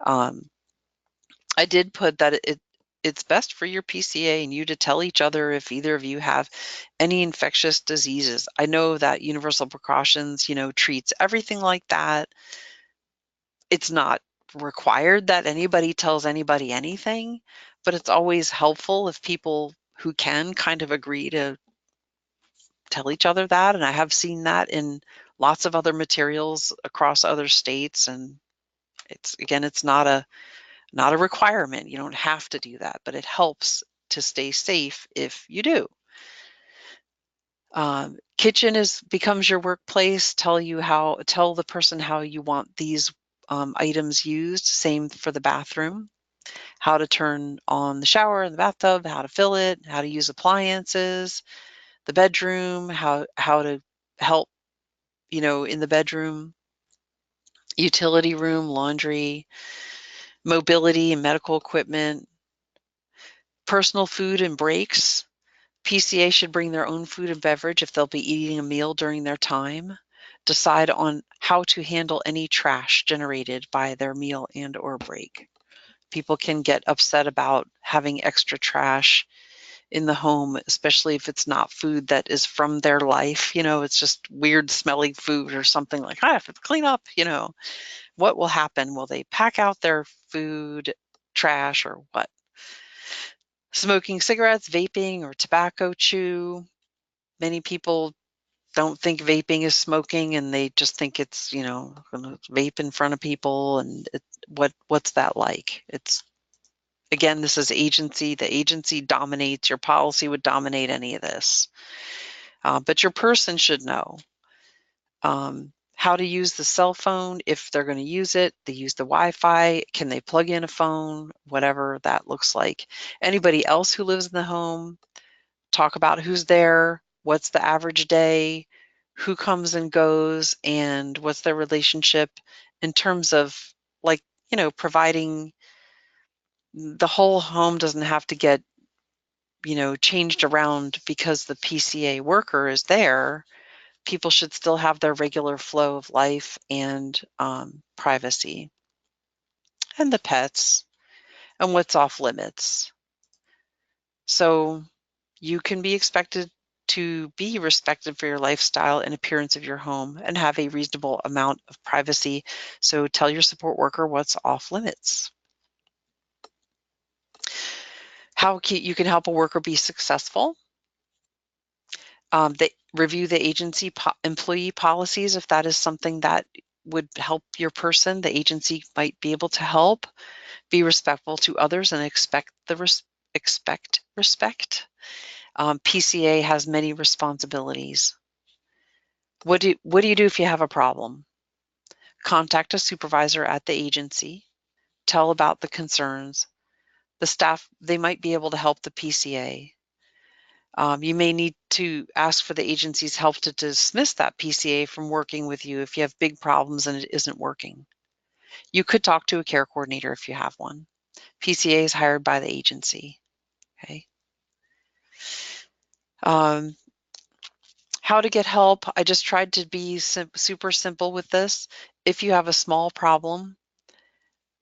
S1: I did put that it's best for your PCA and you to tell each other if either of you have any infectious diseases. I know that universal precautions, treats everything like that. It's not required that anybody tells anybody anything, but it's always helpful if people who can kind of agree to tell each other that. And I have seen that in lots of other materials across other states. And it's not a requirement. You don't have to do that, but it helps to stay safe if you do. Kitchen becomes your workplace. Tell the person how you want these items used. Same for the bathroom. How to turn on the shower and the bathtub, how to fill it, how to use appliances, the bedroom, how to help, in the bedroom, utility room, laundry, mobility and medical equipment, personal food and breaks. PCA should bring their own food and beverage if they'll be eating a meal during their time. Decide on how to handle any trash generated by their meal and or break. People can get upset about having extra trash in the home, especially if it's not food that is from their life. It's just weird smelling food or something like, I have to clean up. What will happen? Will they pack out their food trash or what? Smoking cigarettes, vaping, or tobacco chew. Many people don't think vaping is smoking and they just think it's, gonna vape in front of people. And what's that like? Again, this is agency. The agency dominates. Your policy would dominate any of this. But your person should know how to use the cell phone if they're going to use it. They use the Wi-Fi. Can they plug in a phone? Whatever that looks like. Anybody else who lives in the home, talk about who's there, what's the average day, who comes and goes, and what's their relationship in terms of, like, providing. The whole home doesn't have to get changed around because the PCA worker is there. People should still have their regular flow of life and privacy. And the pets and what's off limits. So you can be expected to be respected for your lifestyle and appearance of your home and have a reasonable amount of privacy. So tell your support worker what's off limits. How you can help a worker be successful. They review the agency employee policies. If that is something that would help your person, the agency might be able to help. Be respectful to others and expect respect. PCA has many responsibilities. What do you do if you have a problem? Contact a supervisor at the agency. Tell about the concerns. The staff, they might be able to help the PCA. You may need to ask for the agency's help to dismiss that PCA from working with you if you have big problems and it isn't working. You could talk to a care coordinator if you have one. PCA is hired by the agency. Okay. How to get help. I just tried to be super simple with this. If you have a small problem,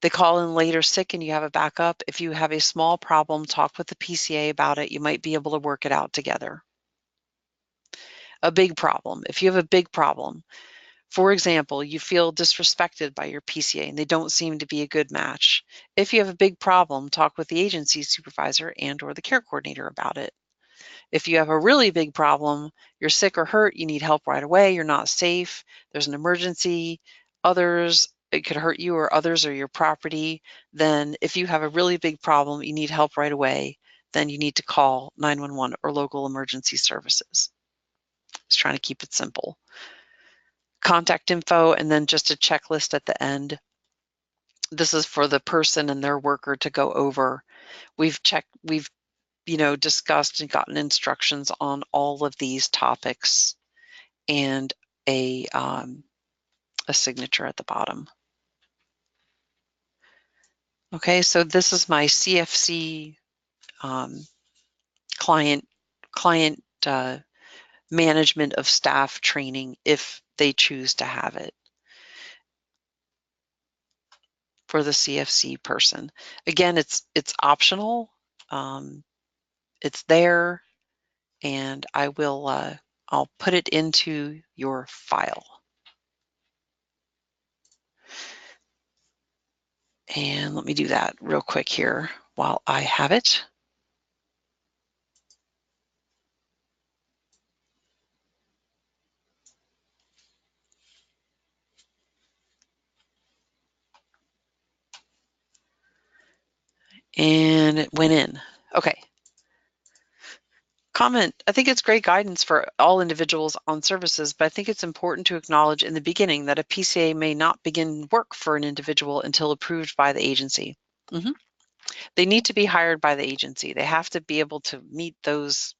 S1: they call in later sick and you have a backup. If you have a small problem, talk with the PCA about it. You might be able to work it out together. A big problem. If you have a big problem, for example, you feel disrespected by your PCA and they don't seem to be a good match. If you have a big problem, talk with the agency supervisor and or the care coordinator about it. If you have a really big problem, you're sick or hurt, you need help right away, you're not safe, there's an emergency, it could hurt you or others or your property, then if you have a really big problem, you need help right away, then you need to call 911 or local emergency services. Just trying to keep it simple. Contact info and then just a checklist at the end. This is for the person and their worker to go over. We've discussed and gotten instructions on all of these topics and a signature at the bottom. Okay, so this is my CFC client management of staff training if they choose to have it for the CFC person. Again, it's optional. It's there, and I'll put it into your file. And let me do that real quick here while I have it. And it went in. Okay. Comment. I think it's great guidance for all individuals on services, but I think it's important to acknowledge in the beginning that a PCA may not begin work for an individual until approved by the agency. They need to be hired by the agency. They have to be able to meet those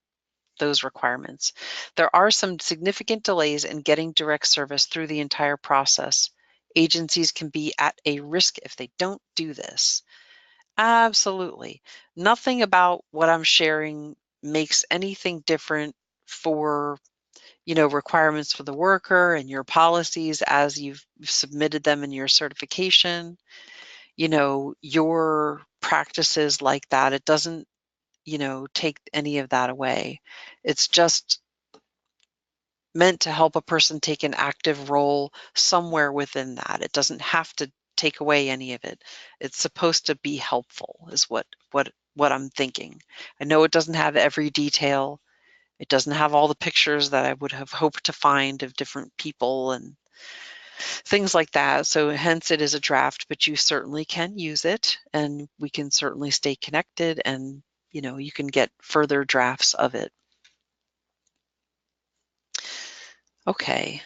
S1: requirements. There are some significant delays in getting direct service through the entire process. Agencies can be at a risk if they don't do this. Absolutely. Nothing about what I'm sharing makes anything different for, requirements for the worker and your policies as you've submitted them in your certification, your practices like that. It doesn't, take any of that away. It's just meant to help a person take an active role somewhere within that. It doesn't have to take away any of it. It's supposed to be helpful is what I'm thinking. I know it doesn't have every detail. It doesn't have all the pictures that I would have hoped to find of different people and things like that. So hence it is a draft, but you certainly can use it and we can certainly stay connected and you can get further drafts of it. Okay.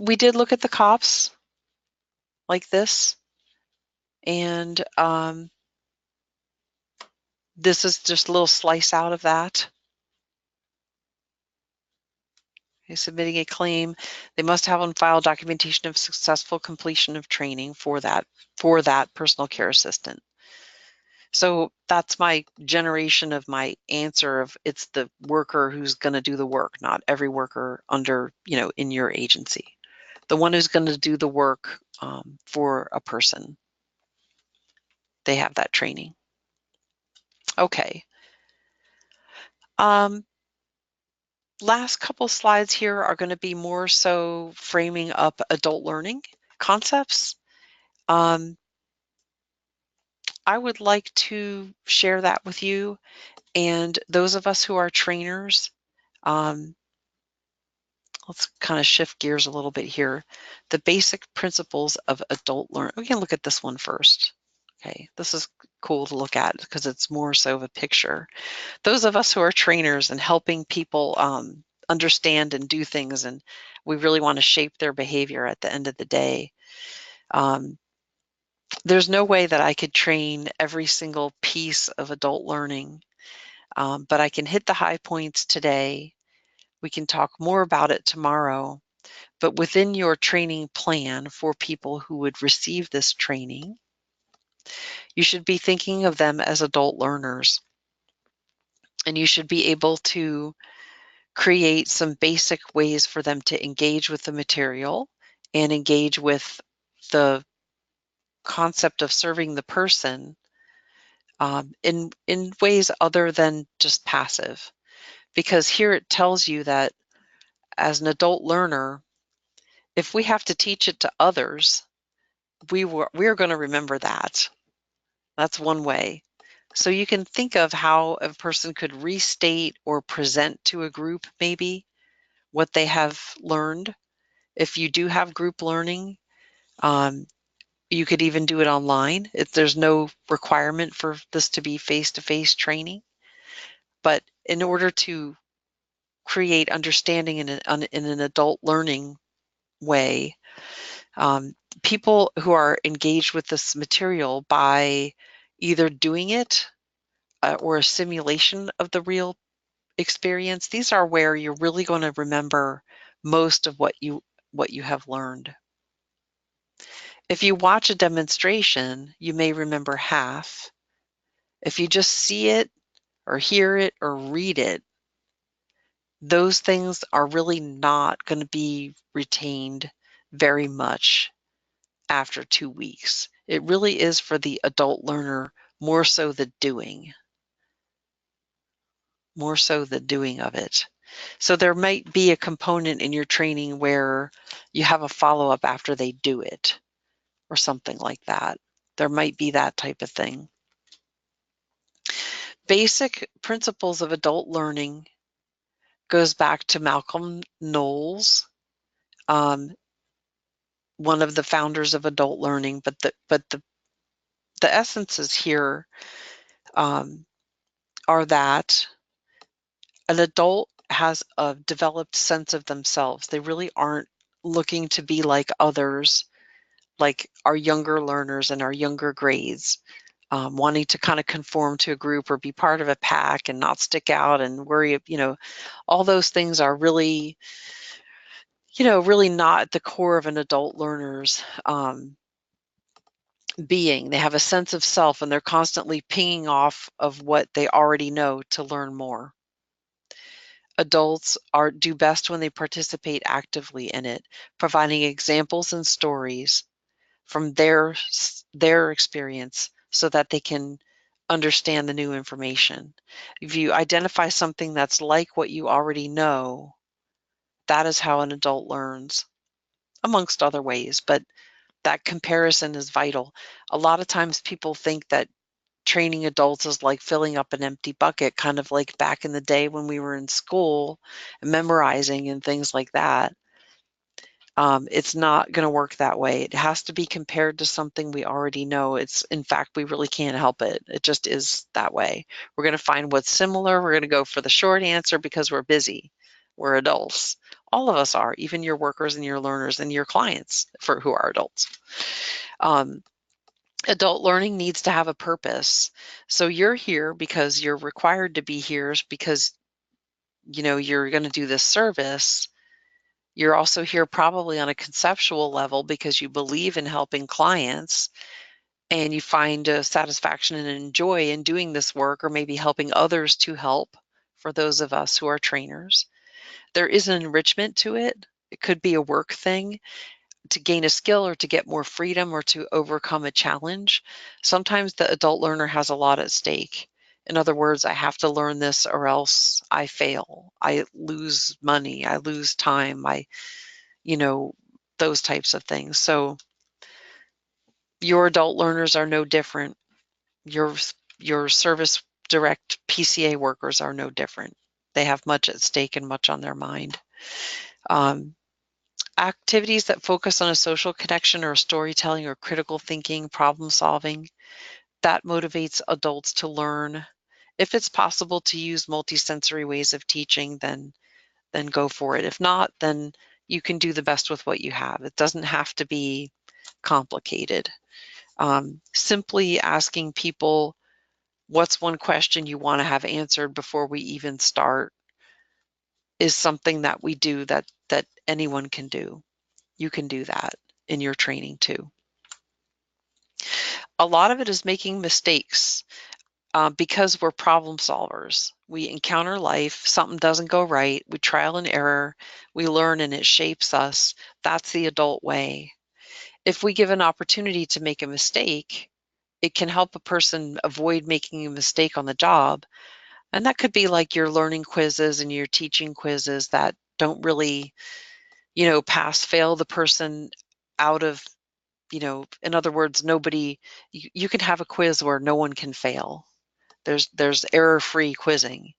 S1: We did look at the COPS like this, and this is just a little slice out of that. Okay, submitting a claim, they must have on file documentation of successful completion of training for that personal care assistant. So that's my generation of my answer of it's the worker who's going to do the work, not every worker under, in your agency. The one who's going to do the work for a person. They have that training. Okay. Last couple slides here are going to be more so framing up adult learning concepts. I would like to share that with you, and those of us who are trainers. Let's kind of shift gears a little bit here. The basic principles of adult learning. We can look at this one first. Okay, this is cool to look at because it's more so of a picture. Those of us who are trainers and helping people understand and do things, and we really want to shape their behavior at the end of the day. There's no way that I could train every single piece of adult learning, but I can hit the high points today. We can talk more about it tomorrow, but within your training plan for people who would receive this training, you should be thinking of them as adult learners, and you should be able to create some basic ways for them to engage with the material and engage with the concept of serving the person in ways other than just passive. Because here it tells you that as an adult learner, if we have to teach it to others, we're going to remember that. That's one way. So you can think of how a person could restate or present to a group maybe what they have learned. If you do have group learning, you could even do it online. There's no requirement for this to be face-to-face training. But in order to create understanding in an adult learning way, people who are engaged with this material by either doing it or a simulation of the real experience, these are where you're really going to remember most of what you have learned. If you watch a demonstration, you may remember half. If you just see it or hear it or read it, those things are really not going to be retained very much after 2 weeks. It really is for the adult learner, more so the doing of it. So there might be a component in your training where you have a follow-up after they do it or something like that. There might be that type of thing. Basic principles of adult learning goes back to Malcolm Knowles, one of the founders of adult learning, but the essences here are that an adult has a developed sense of themselves. They really aren't looking to be like others, like our younger learners and our younger grades, wanting to kind of conform to a group or be part of a pack and not stick out and worry, all those things are really, really not at the core of an adult learner's being. They have a sense of self and they're constantly pinging off of what they already know to learn more. Adults do best when they participate actively in it, providing examples and stories from their experience so that they can understand the new information. If you identify something that's like what you already know, that is how an adult learns, amongst other ways, but that comparison is vital. A lot of times people think that training adults is like filling up an empty bucket, kind of like back in the day when we were in school and memorizing and things like that. It's not going to work that way. It has to be compared to something we already know. In fact, we really can't help it. It just is that way. We're going to find what's similar. We're going to go for the short answer because we're busy. We're adults. All of us are, even your workers and your learners and your clients who are adults. Adult learning needs to have a purpose. So you're here because you're required to be here because, you're going to do this service. You're also here probably on a conceptual level because you believe in helping clients and you find a satisfaction and joy in doing this work or maybe helping others to help for those of us who are trainers. There is an enrichment to it. It could be a work thing to gain a skill or to get more freedom or to overcome a challenge. Sometimes the adult learner has a lot at stake In other words, I have to learn this or else I fail. I lose money. I lose time. You know, those types of things. So your adult learners are no different. Your service direct PCA workers are no different. They have much at stake and much on their mind. Activities that focus on a social connection or storytelling or critical thinking, problem solving, that motivates adults to learn. If it's possible to use multisensory ways of teaching, then go for it. If not, then you can do the best with what you have. It doesn't have to be complicated. Simply asking people, what's one question you want to have answered before we even start, is something that we do that anyone can do. You can do that in your training too. A lot of it is making mistakes. Because we're problem solvers. We encounter life, something doesn't go right, we trial and error, we learn and it shapes us. That's the adult way. If we give an opportunity to make a mistake, it can help a person avoid making a mistake on the job. And that could be like your learning quizzes and your teaching quizzes that don't really, pass, fail the person out of, in other words, nobody, you can have a quiz where no one can fail. There's error-free quizzing,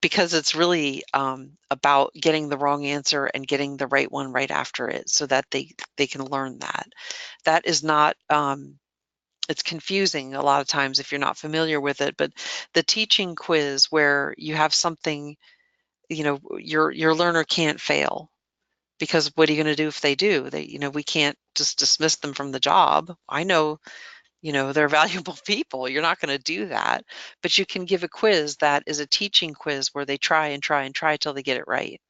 S1: because it's really about getting the wrong answer and getting the right one right after it, so that they can learn that. That is not, it's confusing a lot of times if you're not familiar with it, but the teaching quiz where you have something, your learner can't fail, because what are you going to do if they do? We can't just dismiss them from the job. I know, they're valuable people. You're not going to do that, but you can give a quiz that is a teaching quiz where they try and try and try till they get it right.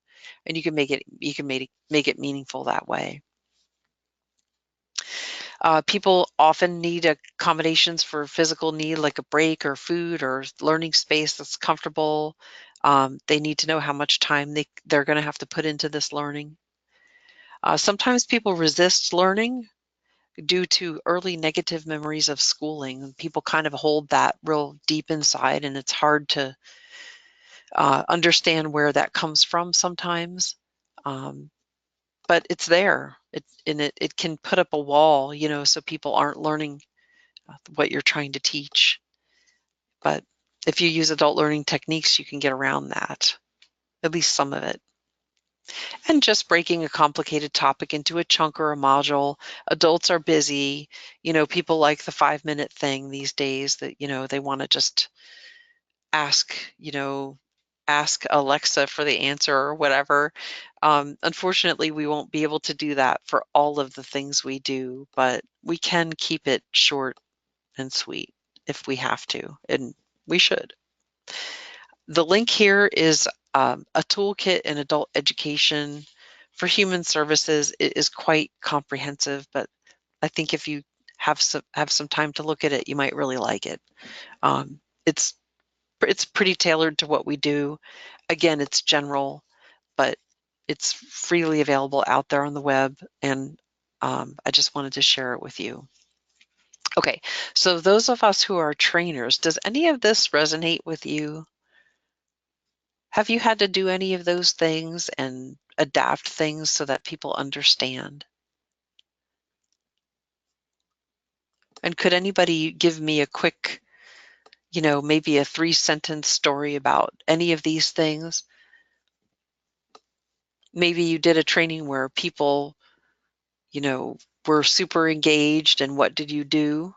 S1: And you can make it meaningful that way. People often need accommodations for physical need, like a break or food or learning space that's comfortable. They need to know how much time they're going to have to put into this learning. Sometimes people resist learning due to early negative memories of schooling. People kind of hold that real deep inside, and it's hard to understand where that comes from sometimes. But it's there. It can put up a wall, so people aren't learning what you're trying to teach. But if you use adult learning techniques, you can get around that, at least some of it. And just breaking a complicated topic into a chunk or a module. Adults are busy. People like the 5-minute thing these days, that, they want to just ask, ask Alexa for the answer or whatever. Unfortunately, we won't be able to do that for all of the things we do, but we can keep it short and sweet if we have to, and we should. The link here is a toolkit in adult education for human services. It is quite comprehensive, but I think if you have some time to look at it, you might really like it. It's pretty tailored to what we do. Again, it's general, but it's freely available out there on the web, and I just wanted to share it with you. Okay, so those of us who are trainers, does any of this resonate with you? Have you had to do any of those things and adapt things so that people understand? And could anybody give me a quick, maybe a 3-sentence story about any of these things? Maybe you did a training where people, were super engaged, and what did you do?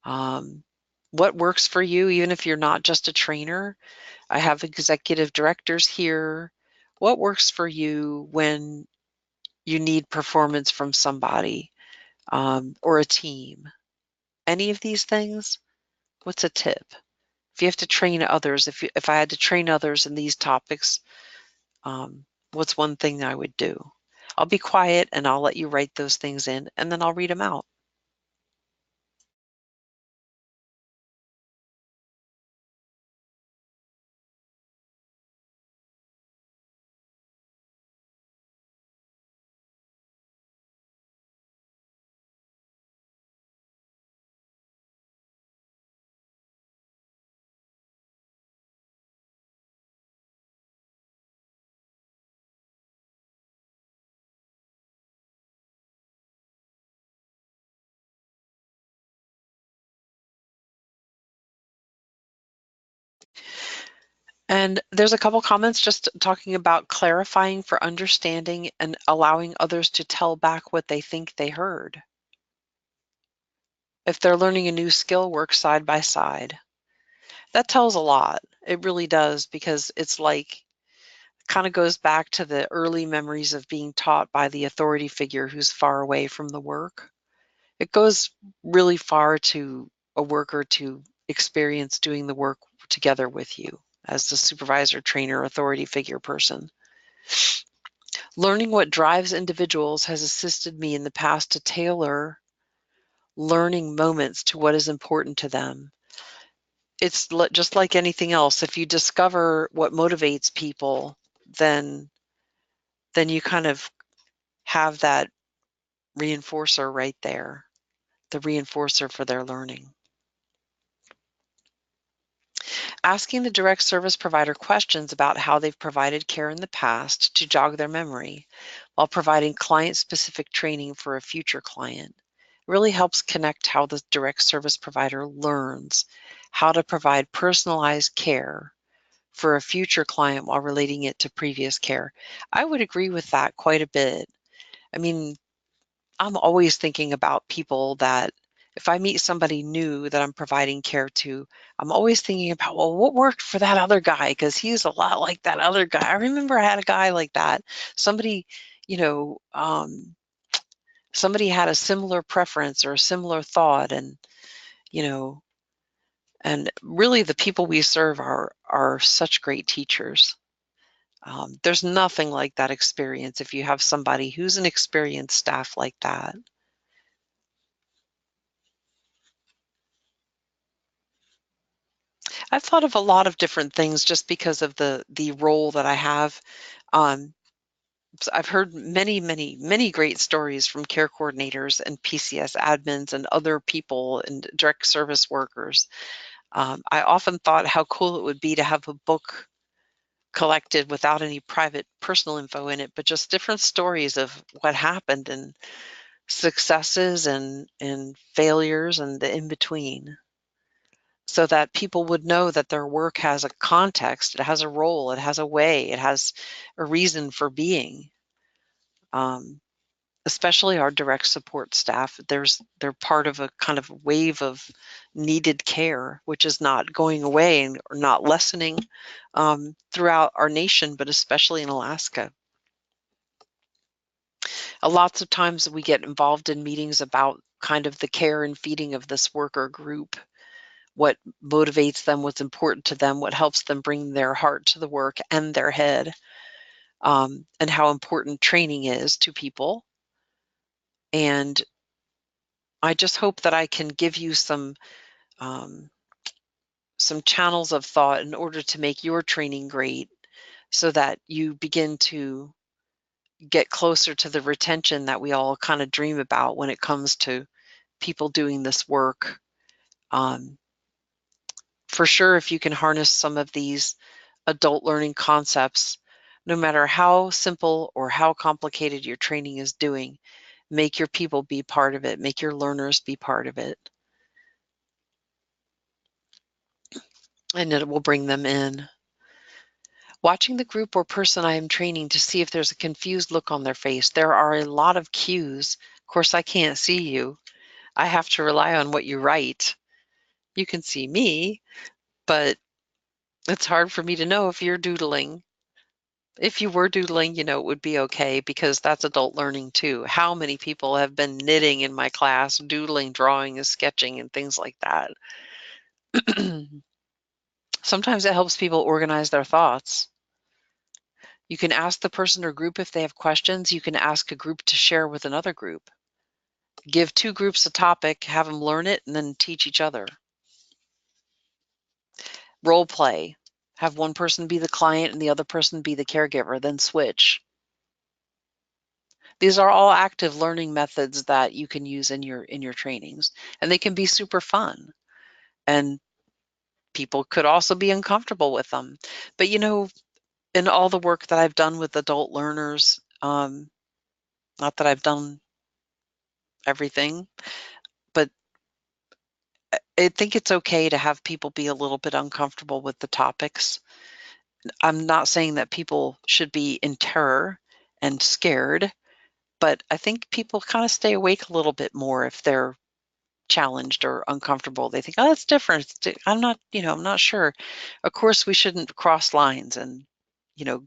S1: What works for you, even if you're not just a trainer? I have executive directors here. What works for you when you need performance from somebody, or a team? Any of these things? What's a tip? If you have to train others, if I had to train others in these topics, what's one thing I would do? I'll be quiet and I'll let you write those things in, and then I'll read them out. And there's a couple comments just talking about clarifying for understanding and allowing others to tell back what they think they heard. If they're learning a new skill, work side by side. That tells a lot. It really does, because it's like, kind of goes back to the early memories of being taught by the authority figure who's far away from the work. It goes really far to a worker to experience doing the work together with you as the supervisor, trainer, authority figure person. Learning what drives individuals has assisted me in the past to tailor learning moments to what is important to them. It's just like anything else. If you discover what motivates people, then you kind of have that reinforcer right there, the reinforcer for their learning. Asking the direct service provider questions about how they've provided care in the past to jog their memory while providing client-specific training for a future client really helps connect how the direct service provider learns how to provide personalized care for a future client while relating it to previous care. I would agree with that quite a bit. I mean, I'm always thinking about people that if I meet somebody new that I'm providing care to, I'm always thinking about, well, what worked for that other guy? Because he's a lot like that other guy. I remember I had a guy like that. Somebody, you know, somebody had a similar preference or a similar thought, and you know, and really the people we serve are such great teachers. There's nothing like that experience if you have somebody who's an experienced staff like that. I've thought of a lot of different things just because of the role that I have. Um, I've heard many great stories from care coordinators and PCS admins and other people and direct service workers. I often thought how cool it would be to have a book collected without any private personal info in it, but just different stories of what happened and successes and failures and the in between, so that people would know that their work has a context, it has a role, it has a way, it has a reason for being. Um, Especially our direct support staff, they're part of a kind of wave of needed care, which is not going away or not lessening throughout our nation, but especially in Alaska. Lots of times we get involved in meetings about kind of the care and feeding of this worker group, what motivates them, what's important to them, what helps them bring their heart to the work and their head, and how important training is to people. And I just hope that I can give you um, some channels of thought in order to make your training great, so that you begin to get closer to the retention that we all kind of dream about when it comes to people doing this work. Um, for sure, if you can harness some of these adult learning concepts, no matter how simple or how complicated your training is doing, make your people be part of it, make your learners be part of it, and it will bring them in. Watching the group or person I am training to see if there's a confused look on their face. There are a lot of cues. Of course, I can't see you. I have to rely on what you write. You can see me, but it's hard for me to know if you're doodling. If you were doodling, it would be okay, because that's adult learning too. How many people have been knitting in my class, doodling, drawing, and sketching, and things like that? Sometimes it helps people organize their thoughts. You can ask the person or group if they have questions. You can ask a group to share with another group. Give two groups a topic, have them learn it, and then teach each other. Role play. Have one person be the client and the other person be the caregiver, then switch. These are all active learning methods that you can use in your trainings, and they can be super fun. And people could also be uncomfortable with them. But in all the work that I've done with adult learners, not that I've done everything, but I think it's okay to have people be a little bit uncomfortable with the topics, I'm not saying that people should be in terror and scared, but I think people kind of stay awake a little bit more if they're challenged or uncomfortable. They think, oh, that's different. I'm not, I'm not sure. Of course, we shouldn't cross lines and, you know,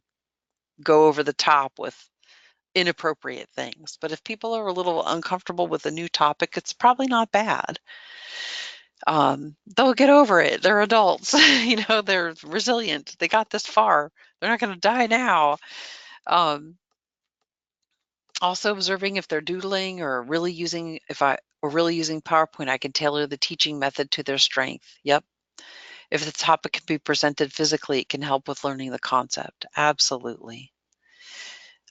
S1: go over the top with inappropriate things. But if people are a little uncomfortable with a new topic, it's probably not bad. They'll get over it. They're adults, they're resilient. They got this far. They're not going to die now. Also observing if they're doodling or really using, PowerPoint, I can tailor the teaching method to their strength. Yep. If the topic can be presented physically, it can help with learning the concept. Absolutely.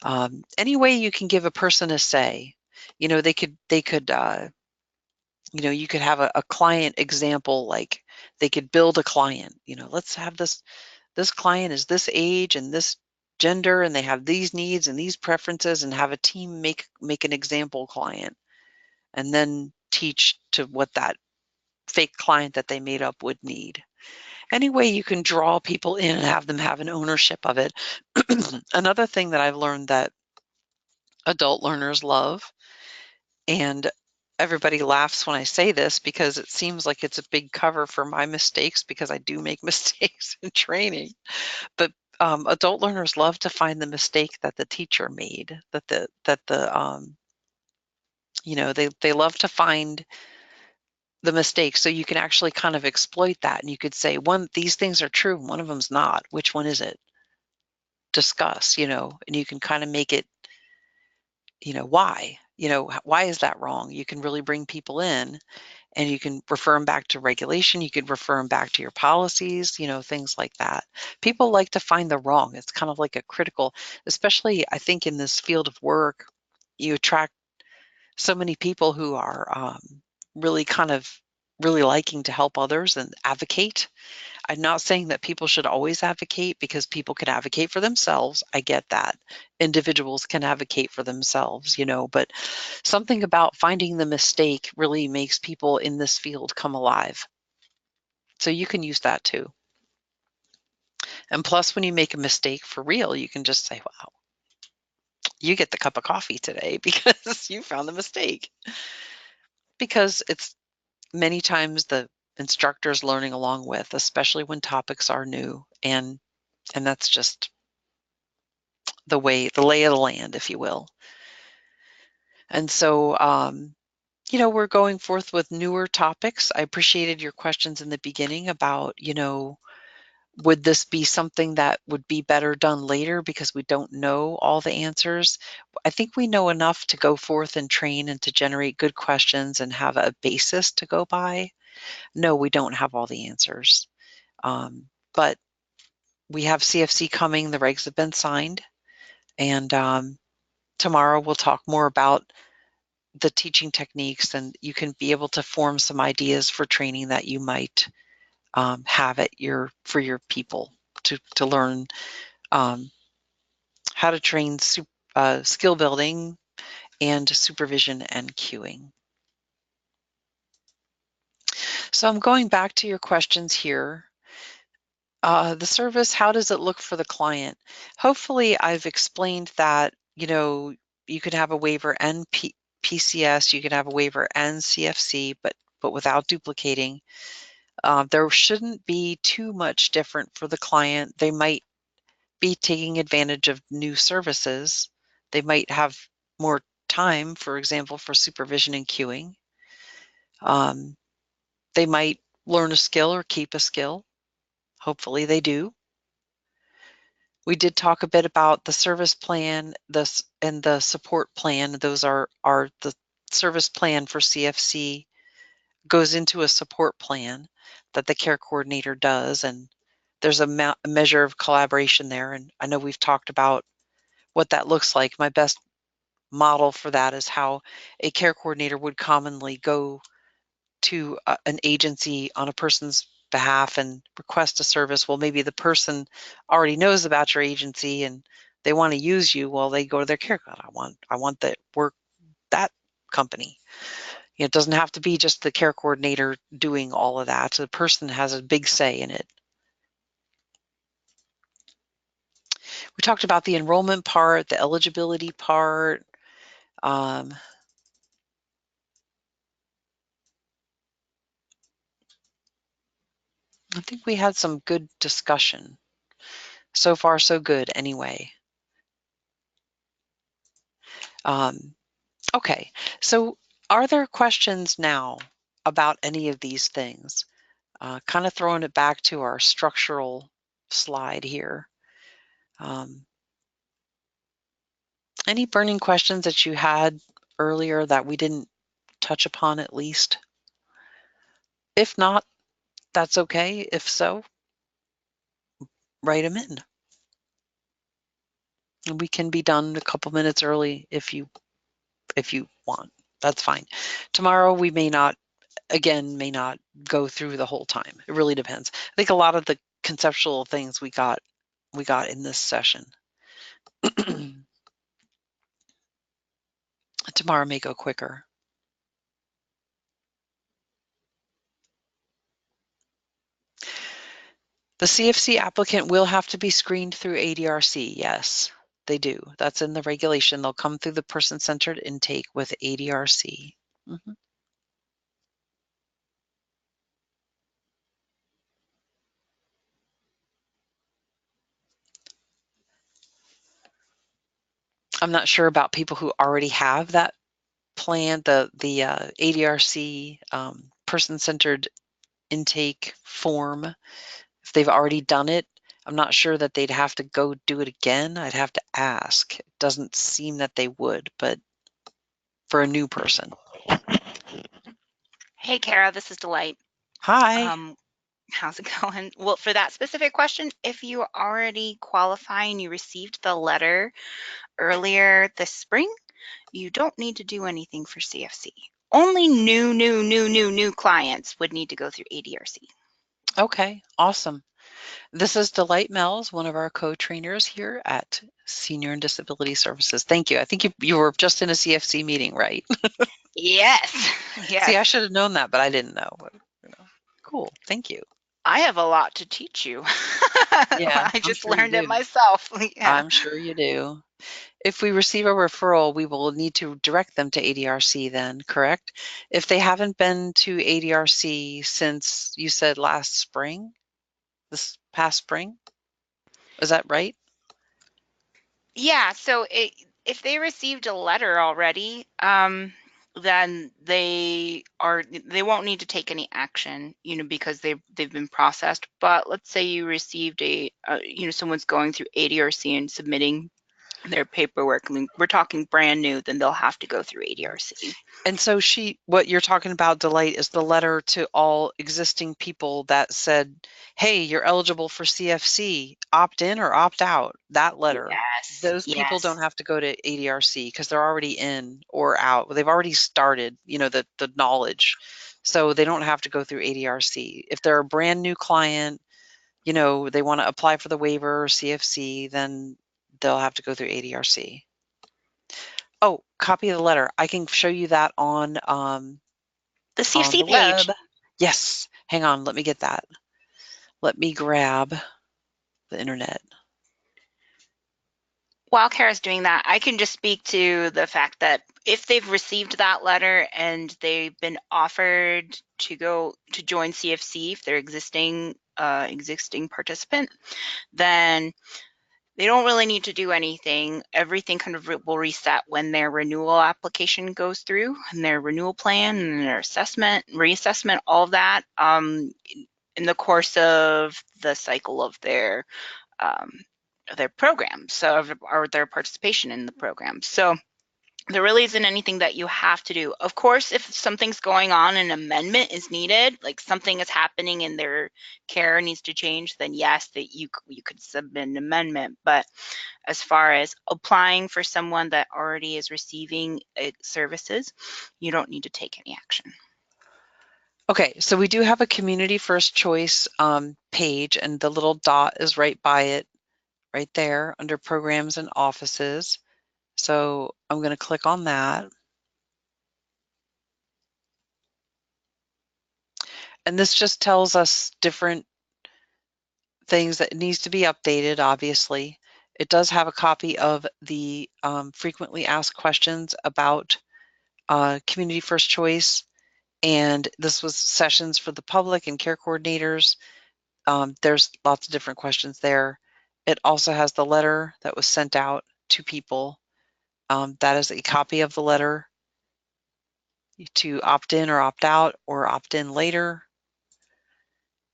S1: Any way you can give a person a say, they could, you could have a client example, like they could build a client, let's have this client is this age and this gender, and they have these needs and these preferences, and have a team make an example client, and then teach to what that fake client that they made up would need. Any way you can draw people in and have them have an ownership of it. Another thing that I've learned that adult learners love, and everybody laughs when I say this because it seems like it's a big cover for my mistakes, because I do make mistakes in training, but adult learners love to find the mistake that the teacher made, they love to find the mistake, so you can actually kind of exploit that, and you could say, these things are true, one of them's not. Which one is it? Discuss, and you can kind of make it, why? Why is that wrong? You can really bring people in, and you can refer them back to regulation. You could refer them back to your policies, things like that. People like to find the wrong. It's kind of like a critical, especially I think in this field of work, you attract so many people who are really kind of really liking to help others and advocate. I'm not saying that people should always advocate, because people can advocate for themselves. I get that. Individuals can advocate for themselves, but something about finding the mistake really makes people in this field come alive. So you can use that too. And plus, when you make a mistake for real, you can just say, wow, you get the cup of coffee today because you found the mistake. Because it's many times the instructor's learning along with, especially when topics are new. And that's just the lay of the land, if you will. And so, we're going forth with newer topics. I appreciated your questions in the beginning about, would this be something that would be better done later because we don't know all the answers? I think we know enough to go forth and train and to generate good questions and have a basis to go by. No, we don't have all the answers. But we have CFC coming. The regs have been signed. And tomorrow we'll talk more about the teaching techniques, and you can be able to form some ideas for training that you might have for your people to learn how to train skill building and supervision and cueing. So I'm going back to your questions here. The service, how does it look for the client? Hopefully I've explained that, you could have a waiver and PCS, you could have a waiver and CFC, but without duplicating. There shouldn't be too much different for the client. They might be taking advantage of new services. They might have more time, for example, for supervision and cueing. They might learn a skill or keep a skill. Hopefully they do. We did talk a bit about the service plan, and the support plan. Those are the service plan for CFC goes into a support plan that the care coordinator does, and there's a measure of collaboration there. And I know we've talked about what that looks like. My best model for that is how a care coordinator would commonly go to an agency on a person's behalf and request a service. Well, maybe the person already knows about your agency and they want to use you. Well, they go to their care coordinator. I want that work, that company. It doesn't have to be just the care coordinator doing all of that. The person has a big say in it. We talked about the enrollment part, the eligibility part. I think we had some good discussion. So far, so good anyway. Okay, so are there questions now about any of these things? Kind of throwing it back to our structural slide here. Any burning questions that you had earlier that we didn't touch upon at least? If not, that's okay. If so, write them in. And we can be done a couple minutes early if you want. That's fine. Tomorrow we may not go through the whole time. It really depends. I think a lot of the conceptual things we got in this session. Tomorrow may go quicker. The CFC applicant will have to be screened through ADRC. Yes, they do. That's in the regulation. They'll come through the person-centered intake with ADRC. Mm-hmm. I'm not sure about people who already have that plan, the ADRC person-centered intake form. If they've already done it, I'm not sure that they'd have to go do it again. I'd have to ask. It doesn't seem that they would, but for a new person.
S2: Hey, Kara, this is Delight.
S1: Hi.
S2: How's it going? Well, for that specific question, if you already qualify and you received the letter earlier this spring, you don't need to do anything for CFC. Only new clients would need to go through ADRC.
S1: Okay, awesome. This is Delight Mells, one of our co-trainers here at Senior and Disability Services. Thank you. I think you were just in a CFC meeting, right?
S2: Yes, yes.
S1: See, I should have known that, but I didn't know. Cool. Thank you.
S2: I have a lot to teach you.
S1: Yeah,
S2: I just
S1: sure
S2: learned it myself. Yeah.
S1: I'm sure you do. If we receive a referral, we will need to direct them to ADRC then, correct? If they haven't been to ADRC since you said last spring, this past spring, is that right?
S2: Yeah, so if they received a letter already, then they won't need to take any action, because they've been processed. But let's say you received someone's going through ADRC and submitting their paperwork. I mean, we're talking brand new, then they'll have to go through ADRC.
S1: And so what you're talking about, Delight, is the letter to all existing people that said, hey, you're eligible for CFC, opt in or opt out. That letter.
S2: Yes,
S1: Those people don't
S2: yes.
S1: have to go to ADRC because they're already in or out. They've already started, the knowledge. So they don't have to go through ADRC. If they're a brand new client, they want to apply for the waiver or CFC, then they'll have to go through ADRC. Oh, copy of the letter. I can show you that on
S2: The
S1: on
S2: CFC
S1: the
S2: page.
S1: web. Yes. Hang on. Let me get that. Let me grab the internet.
S2: While Kara's doing that, I can just speak to the fact that if they've received that letter and they've been offered to go to join CFC, if they're existing participant, then they don't really need to do anything. Everything kind of will reset when their renewal application goes through, and their renewal plan and their assessment, reassessment, all of that in the course of the cycle of their program, or their participation in the program. So there really isn't anything that you have to do. Of course, if something's going on, an amendment is needed, like something is happening in their care needs to change, then yes, that you could submit an amendment. But as far as applying for someone that already is receiving services, you don't need to take any action.
S1: Okay, so we do have a community first choice page, and the little dot is right by it, right there under programs and offices. So I'm going to click on that. And this just tells us different things that needs to be updated, obviously. It does have a copy of the frequently asked questions about Community First Choice, and this was sessions for the public and care coordinators. There's lots of different questions there. It also has the letter that was sent out to people. That is a copy of the letter to opt in or opt out or opt in later,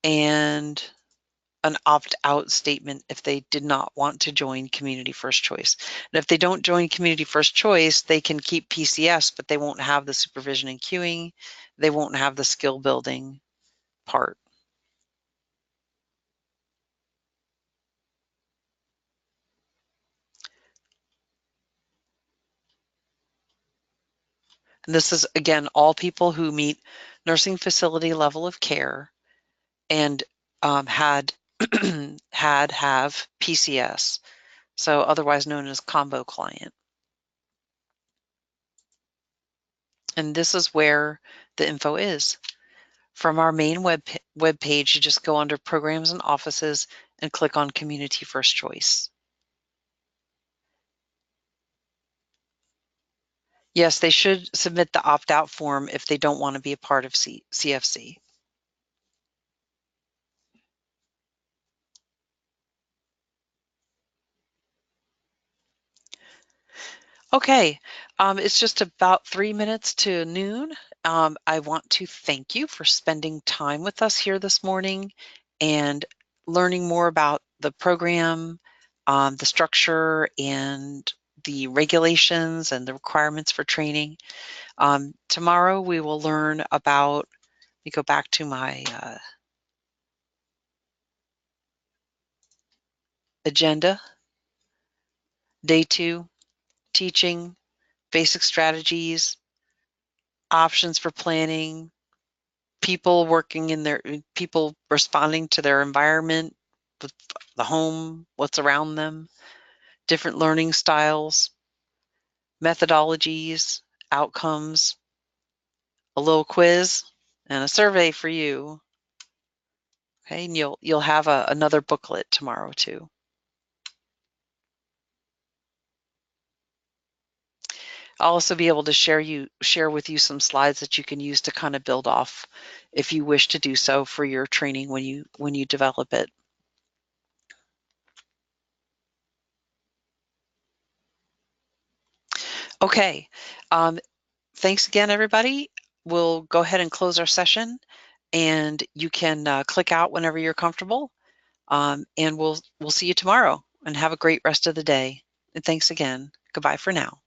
S1: and an opt-out statement if they did not want to join Community First Choice. And if they don't join Community First Choice, they can keep PCS, but they won't have the supervision and queuing. They won't have the skill building part. And this is, again, all people who meet nursing facility level of care and have PCS, so otherwise known as combo client. And this is where the info is. From our main web page, you just go under Programs and Offices and click on Community First Choice. Yes, they should submit the opt-out form if they don't want to be a part of CFC. Okay, it's just about 3 minutes to noon. I want to thank you for spending time with us here this morning and learning more about the program, the structure, and the regulations and the requirements for training. Tomorrow we will learn about, let me go back to my agenda. Day 2, teaching, basic strategies, options for planning, people responding to their environment, the home, what's around them, different learning styles, methodologies, outcomes, a little quiz, and a survey for you. Okay, and you'll have another booklet tomorrow too. I'll also be able to share with you some slides that you can use to kind of build off if you wish to do so for your training when you develop it. Okay, thanks again, everybody. We'll go ahead and close our session, and you can click out whenever you're comfortable. And we'll see you tomorrow, and have a great rest of the day. And thanks again. Goodbye for now.